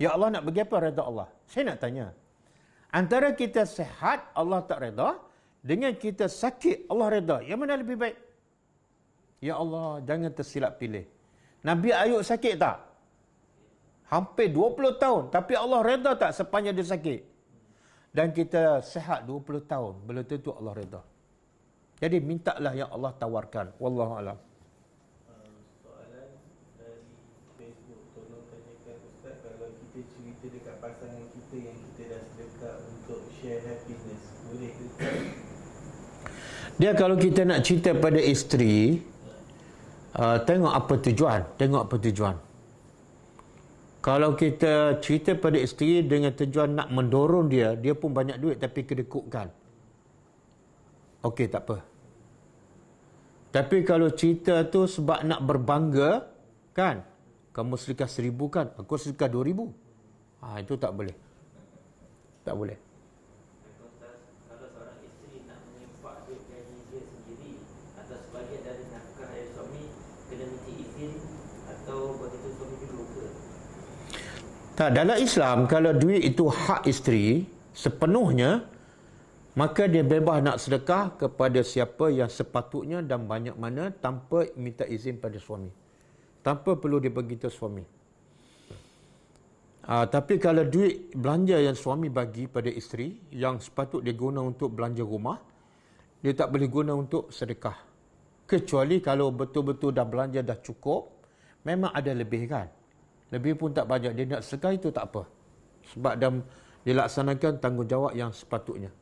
Ya Allah nak bagi apa redha Allah? Saya nak tanya. Antara kita sihat, Allah tak redha, dengan kita sakit, Allah redha. Yang mana lebih baik? Ya Allah, jangan tersilap pilih. Nabi Ayub sakit tak? Hampir 20 tahun. Tapi Allah redha tak sepanjang dia sakit? Dan kita sihat 20 tahun. Belum tentu Allah redha. Jadi mintalah yang Allah tawarkan. Wallahualam. Soalan dari Facebook. Tolong tanyakan Ustaz, kalau kita cerita dekat pasangan kita yang kita dah sedekah untuk share happiness, boleh ke? Dia kalau kita nak cerita pada isteri, tengok apa tujuan. Tengok apa tujuan. Kalau kita cerita pada isteri dengan tujuan nak mendorong dia, dia pun banyak duit tapi kedekutkan. Okey, tak apa. Tapi kalau cerita tu sebab nak berbangga, kan? Kamu sedekah 1,000 kan? Aku sedekah 2,000. Itu tak boleh. Tak boleh. Kalau seorang isteri nak menyimpan duit gaji dia sendiri atau sebahagian dari nafkah dari suami, kena minta izin atau begitu suami dulu ke? Tak, dalam Islam, kalau duit itu hak isteri sepenuhnya, maka dia bebas nak sedekah kepada siapa yang sepatutnya dan banyak mana tanpa minta izin pada suami. Tanpa perlu dia beritahu suami. Tapi kalau duit belanja yang suami bagi pada isteri, yang sepatut dia guna untuk belanja rumah, dia tak boleh guna untuk sedekah. Kecuali kalau betul-betul dah belanja dah cukup, memang ada lebih kan. Lebih pun tak banyak, dia nak sedekah itu tak apa. Sebab dah dilaksanakan tanggungjawab yang sepatutnya.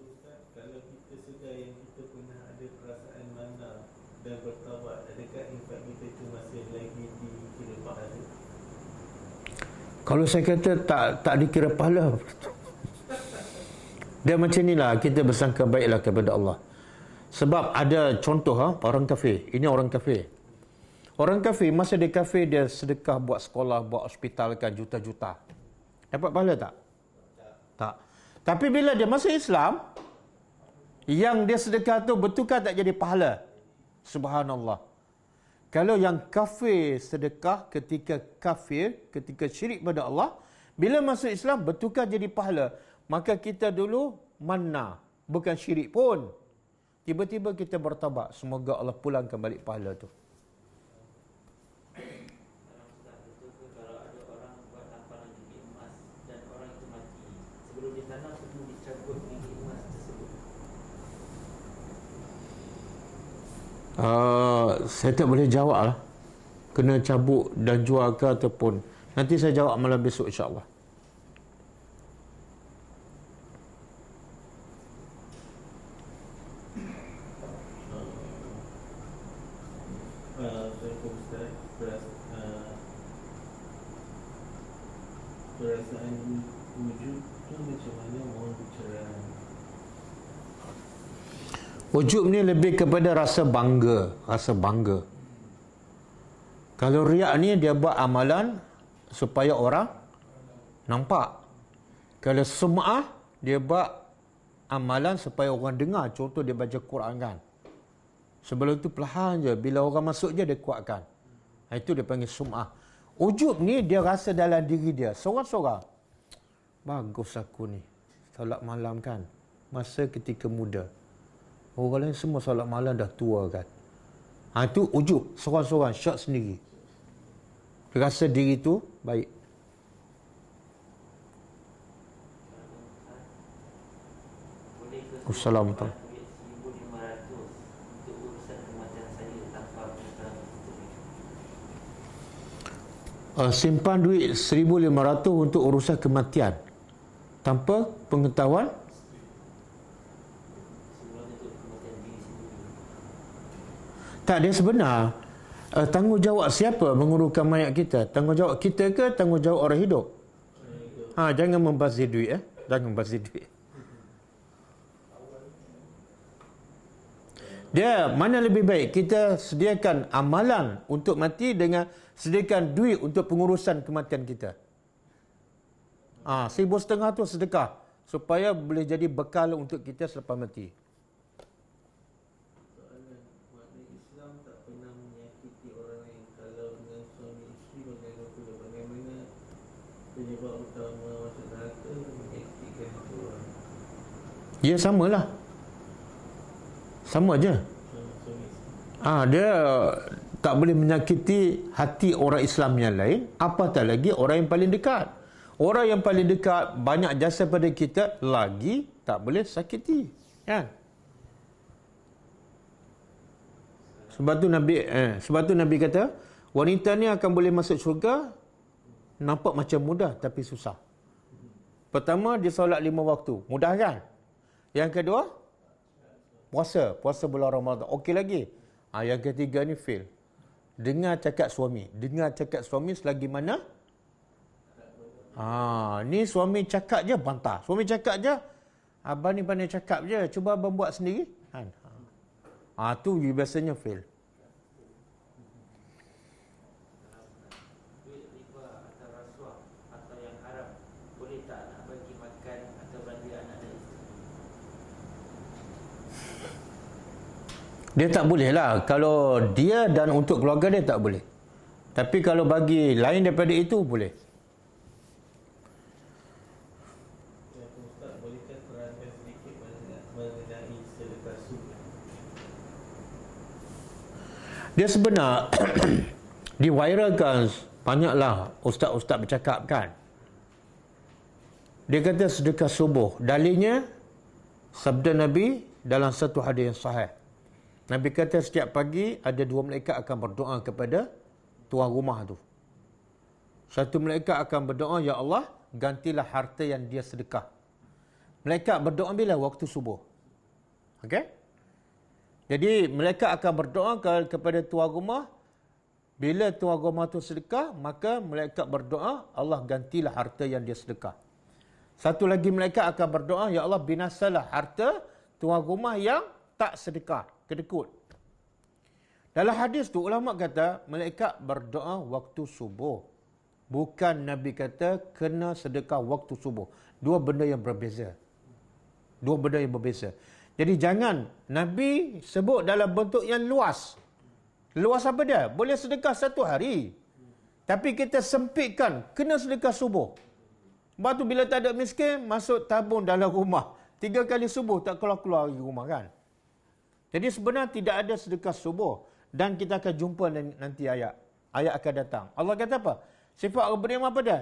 Ustaz, kalau kita sedar yang kita pernah ada perasaan mana dan bertaubat, adakah infak kita itu masih lagi dikira pahala? Kalau saya kata tak dikira pahala. Dia macam inilah, kita bersangka baiklah kepada Allah. Sebab ada contoh orang kafir. Ini orang kafir. Orang kafir, masa dia kafir, dia sedekah buat sekolah, buat hospital kan juta-juta. Dapat pahala tak? Tak. Tapi bila dia masuk Islam, yang dia sedekah tu betulkah tak jadi pahala? Subhanallah. Kalau yang kafir sedekah ketika syirik pada Allah, bila masuk Islam betulkah jadi pahala? Maka kita dulu manna, bukan syirik pun. Tiba-tiba kita bertaubat, semoga Allah pulangkan balik pahala tu. Kalau ada orang buat tamparan gigi emas dan orang itu mati, sebelum ditanam perlu dicabut gigi emas tersebut. Saya tak boleh jawab lah. Kena cabut dan jual ke ataupun. Nanti saya jawab malam besok insyaAllah. Perasaan wujud tu macam mana mohon pencerahan? Ujub ni lebih kepada rasa bangga. Rasa bangga. Kalau riak ni dia buat amalan supaya orang nampak. Kalau sum'ah dia buat amalan supaya orang dengar. Contoh dia baca Quran kan. Sebelum tu perlahan je. Bila orang masuk je dia kuatkan. Itu dia panggil sum'ah. Ujub ni dia rasa dalam diri dia. Seorang-seorang. Bagus aku ni. Solat malam kan. Masa ketika muda. Orang lain semua solat malam dah tua kan. Itu ujub. Seorang-seorang. Syak sendiri. Dia rasa diri tu baik. Assalamualaikum. Simpan duit 1,500 untuk urusan kematian tanpa pengetahuan. Tak, dia sebenar. Tanggungjawab siapa menguruskan mayat kita? Tanggungjawab kita ke tanggungjawab orang hidup? Jangan membazir duit. Jangan membazir duit. Dia mana lebih baik? Kita sediakan amalan untuk mati dengan sediakan duit untuk pengurusan kematian kita. 1,500 tu sedekah supaya boleh jadi bekal untuk kita selepas mati. Soalan, makna Islam tak pernah menyakiti orang lain. Kalau dengan suami isteri bagaimana pula? Bagaimana penyebab utama masuk neraka menyakitkan satu orang? Ya samalah. Sama aja. Suami isteri. Dia tak boleh menyakiti hati orang Islam yang lain, apatah lagi orang yang paling dekat. Orang yang paling dekat banyak jasa pada kita lagi tak boleh sakiti, kan? Sebab tu Nabi kata, wanita ni akan boleh masuk syurga nampak macam mudah tapi susah. Pertama, dia solat 5 waktu, mudah kan? Yang kedua, puasa bulan Ramadan, okey lagi. Yang ketiga ni fail. Dengar cakap suami selagi mana? Ni suami cakap je bantah. Suami cakap je, abang ni pandai cakap je, cuba abang buat sendiri. Kan? Tu biasanya fail. Duit riba atau rasuah atau yang haram, boleh tak nak bagi makan atau belanja anak dan isteri? Dia tak boleh lah. Kalau dia dan untuk keluarga dia tak boleh. Tapi kalau bagi lain daripada itu, boleh. Ustaz, bolehkah terangkan sedikit mengenai sedekah sunnah? Dia sebenar diviralkan, banyaklah ustaz-ustaz bercakap kan. Dia kata sedekah subuh. Dalilnya sabda Nabi dalam satu hadis yang sahih. Nabi kata setiap pagi ada 2 malaikat akan berdoa kepada tuan rumah tu. Satu malaikat akan berdoa, ya Allah, gantilah harta yang dia sedekah. Malaikat berdoa bila? Waktu subuh. Okey? Jadi malaikat akan berdoa kepada tuan rumah. Bila tuan rumah tu sedekah, maka malaikat berdoa, Allah gantilah harta yang dia sedekah. Satu lagi malaikat akan berdoa, ya Allah, binasalah harta tuan rumah yang tak sedekah, kedekut. Dalam hadis tu ulama kata malaikat berdoa waktu subuh. Bukan Nabi kata kena sedekah waktu subuh. Dua benda yang berbeza. Jadi jangan Nabi sebut dalam bentuk yang luas. Luas apa dia? Boleh sedekah 1 hari. Tapi kita sempitkan, kena sedekah subuh. Lepas tu bila tak ada miskin, masuk tabung dalam rumah. 3 kali subuh tak keluar-keluar dari rumah kan. Jadi sebenarnya tidak ada sedekah subuh. Dan kita akan jumpa nanti ayat. Ayat akan datang. Allah kata apa? Sifat orang beriman apa dia?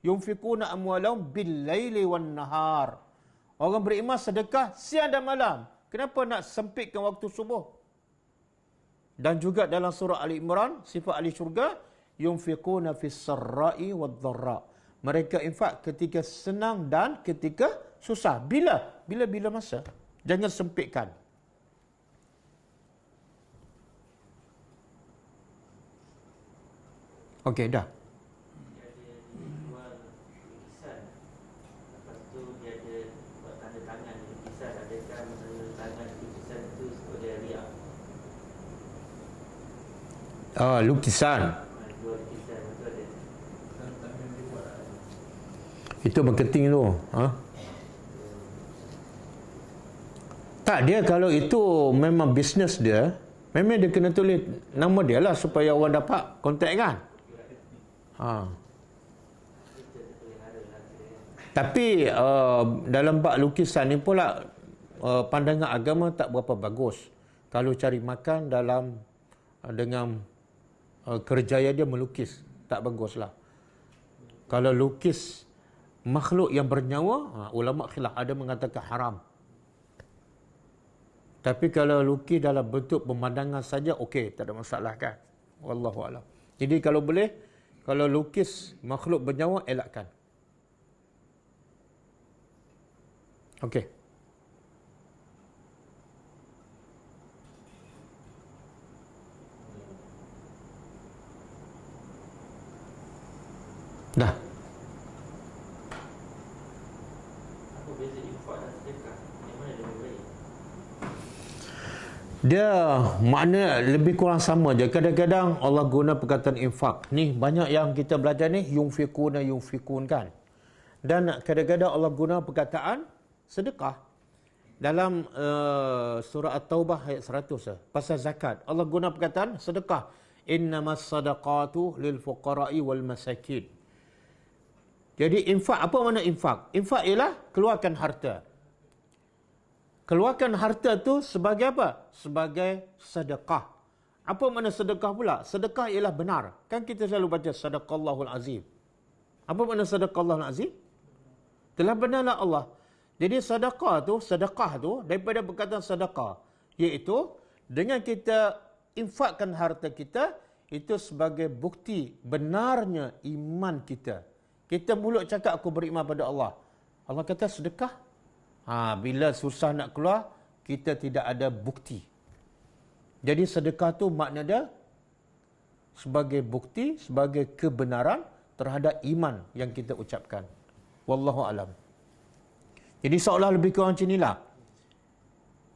Yunfikuna amwalahum bil-laili wan-nahar. Orang beriman sedekah siang dan malam. Kenapa nak sempitkan waktu subuh? Dan juga dalam surah Ali Imran, sifat ahli syurga, yunfikuna fis-sarra'i wad-dharra. Mereka infak ketika senang dan ketika susah. Bila masa. Jangan sempitkan. Okey, dah. Dia ada jual lukisan. Lepas tu dia ada buat tanda tangan di lukisan. Adakah tanda tangan di lukisan itu sebagai riak? Lukisan. Jual lukisan itu ada. Tangan dia buat Itu marketing tu. Tak, dia kalau itu memang bisnes dia, memang dia kena tulis nama dia lah supaya orang dapat kontak kan. Tapi dalam bab lukisan ni pula pandangan agama tak berapa bagus. Kalau cari makan dalam dengan kerjaya dia melukis, tak baguslah. Kalau lukis makhluk yang bernyawa, ulama khilaf, ada mengatakan haram. Tapi kalau lukis dalam bentuk pemandangan saja, okey, tak ada masalah kan. Wallahu a'lam. Jadi kalau boleh, kalau lukis makhluk bernyawa, elakkan. Okey. Dah. Apa beza infak dan sedekah? Yang mana lebih baik? Dia makna lebih kurang sama je. Kadang-kadang Allah guna perkataan infak. Ni banyak yang kita belajar ni yunfikun kan. Dan kadang-kadang Allah guna perkataan sedekah. Dalam surah At-Taubah ayat 100 pasal zakat, Allah guna perkataan sedekah. Innamas sadaqatu lil fuqara'i wal masakin. Jadi infak, apa makna infak? Infak ialah keluarkan harta. Keluarkan harta tu sebagai apa? Sebagai sedekah. Apa makna sedekah pula? Sedekah ialah benar. Kan kita selalu baca sadaqallahul azim. Apa makna sadaqallahul azim? Telah benarlah Allah. Jadi sedekah tu daripada perkataan sedekah, iaitu dengan kita infakkan harta kita, itu sebagai bukti benarnya iman kita. Kita mulut cakap aku beriman pada Allah. Allah kata sedekah. Bila susah nak keluar, kita tidak ada bukti. Jadi sedekah tu makna dia sebagai bukti, sebagai kebenaran terhadap iman yang kita ucapkan. Wallahu alam. Jadi seolah lebih kurang macam inilah.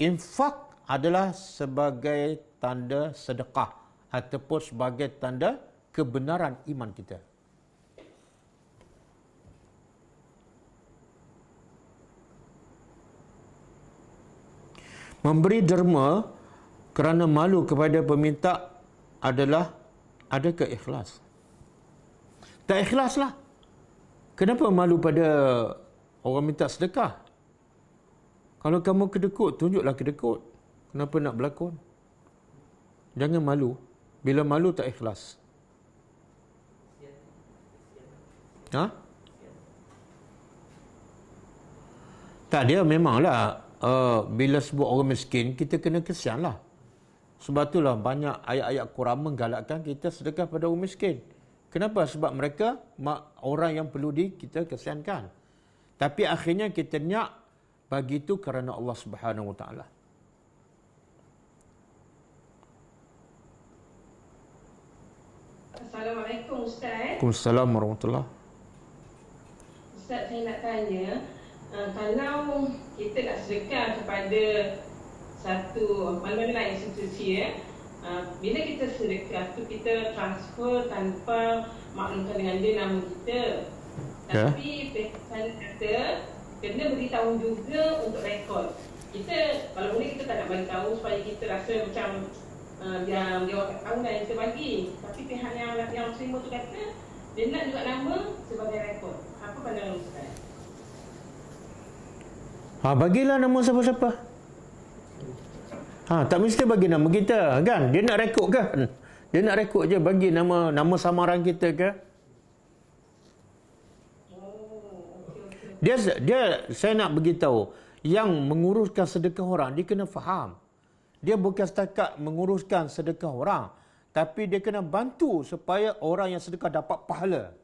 Infak adalah sebagai tanda sedekah ataupun sebagai tanda kebenaran iman kita. Memberi derma kerana malu kepada peminta adalah adakah ikhlas? Tak ikhlaslah. Kenapa malu pada orang minta sedekah? Kalau kamu kedekut, tunjuklah kedekut. Kenapa nak berlakon? Jangan malu. Bila malu tak ikhlas. Tak, dia memanglah bila sebut orang miskin, kita kena kesian lah. Sebab itulah banyak ayat-ayat Quran menggalakkan kita sedekah pada orang miskin. Kenapa? Sebab mereka orang yang perlu kita kesiankan. Tapi akhirnya kita niat bagi itu kerana Allah Subhanahu Wa Taala. Assalamualaikum Ustaz. Waalaikumsalam warahmatullahi. Ustaz, saya nak tanya, kalau kita nak sedekah kepada satu mana-mana institusi, bila kita sedekah tu kita transfer tanpa maklumkan dengan dia nama kita. Tapi saya kata kena beritahu juga untuk rekod. Kita kalau boleh kita tak nak bagi tahu supaya kita rasa macam dia orang tahu dah yang kita bagi. Tapi pihak yang terima tu kata dia nak juga nama sebagai rekod. Apa pandangan Ustaz? Bagilah nama siapa-siapa. Tak mesti bagi nama kita kan. Dia nak rekod kan. Dia nak rekod je, bagi nama samaran kita ke. Dia saya nak beritahu, yang menguruskan sedekah orang dia kena faham. Dia bukan setakat menguruskan sedekah orang, tapi dia kena bantu supaya orang yang sedekah dapat pahala.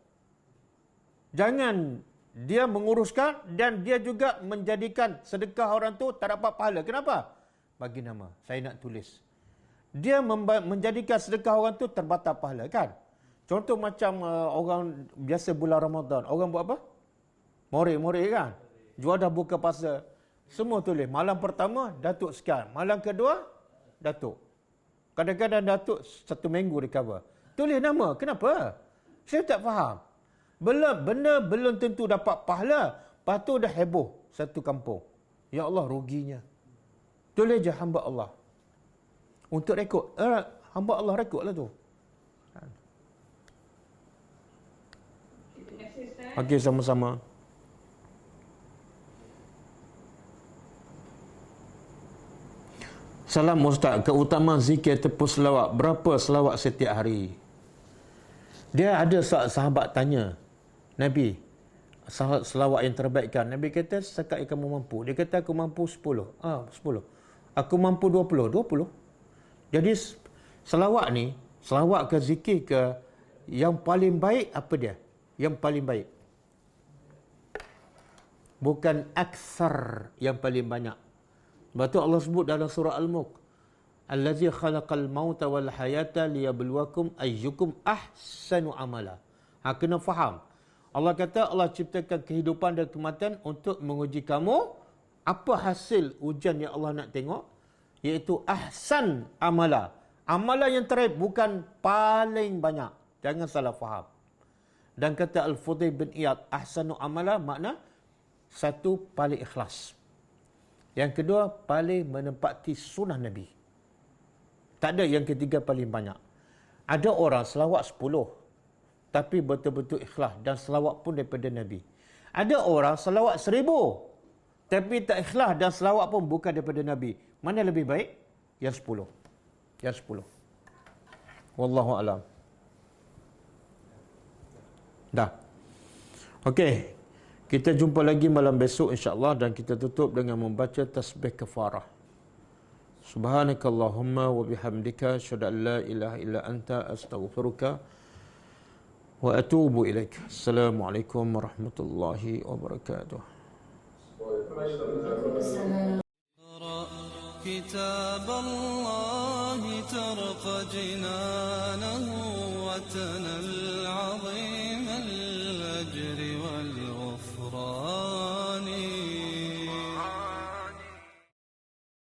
Jangan dia menguruskan dan dia juga menjadikan sedekah orang tu tak dapat pahala. Kenapa? Bagi nama. Saya nak tulis. Dia menjadikan sedekah orang tu terbatal pahala kan. Contoh macam orang biasa bulan Ramadan. Orang buat apa? Morek-morek kan. Jual dah buka puasa. Semua tulis. Malam pertama, Datuk sekian. Malam kedua, Datuk. Kadang-kadang Datuk 1 minggu recover. Tulis nama. Kenapa? Saya tak faham. Benda belum tentu dapat pahala. Lepas tu dah heboh satu kampung. Ya Allah, ruginya. Tulis je hamba Allah. Untuk rekod. Hamba Allah rekod lah tu. Okey, sama-sama. Salam Ustaz, keutamaan zikir ataupun selawat. Berapa selawat setiap hari? Dia ada sahabat tanya Nabi, selawat yang terbaik kan? Nabi kata, setakat yang kamu mampu. Dia kata, aku mampu 10. 10. Aku mampu 20. 20. Jadi, selawat ni, selawat ke zikir ke, yang paling baik apa dia? Yang paling baik. Bukan aksar yang paling banyak. Sebab tu Allah sebut dalam surah Al-Mulk, Allazi khalaqal mauta wal hayata liyabluwakum ayyukum ahsanu amala. Kena faham. Allah kata Allah ciptakan kehidupan dan kematian untuk menguji kamu apa hasil ujian yang Allah nak tengok. iaitu ahsan amala. Amalan yang terbaik bukan paling banyak. Jangan salah faham. Dan kata Al-Fudail bin Iyad, ahsanu amala makna satu, paling ikhlas. Yang kedua, paling menempati sunnah Nabi. Tak ada yang ketiga paling banyak. Ada orang selawat 10, tapi betul-betul ikhlas dan selawat pun daripada Nabi. Ada orang selawat 1000, tapi tak ikhlas dan selawat pun bukan daripada Nabi. Mana lebih baik? Yang 10. Yang 10. Wallahu a'lam. Dah. Okey. Kita jumpa lagi malam besok insya-Allah dan kita tutup dengan membaca tasbih kafarah. Subhanakallahumma wa bihamdika asyhadu an la ilaha illa anta astaghfiruka wa atubu ilaik. Assalamualaikum warahmatullahi wabarakatuh. كتاب الله ترق جنانه وتنل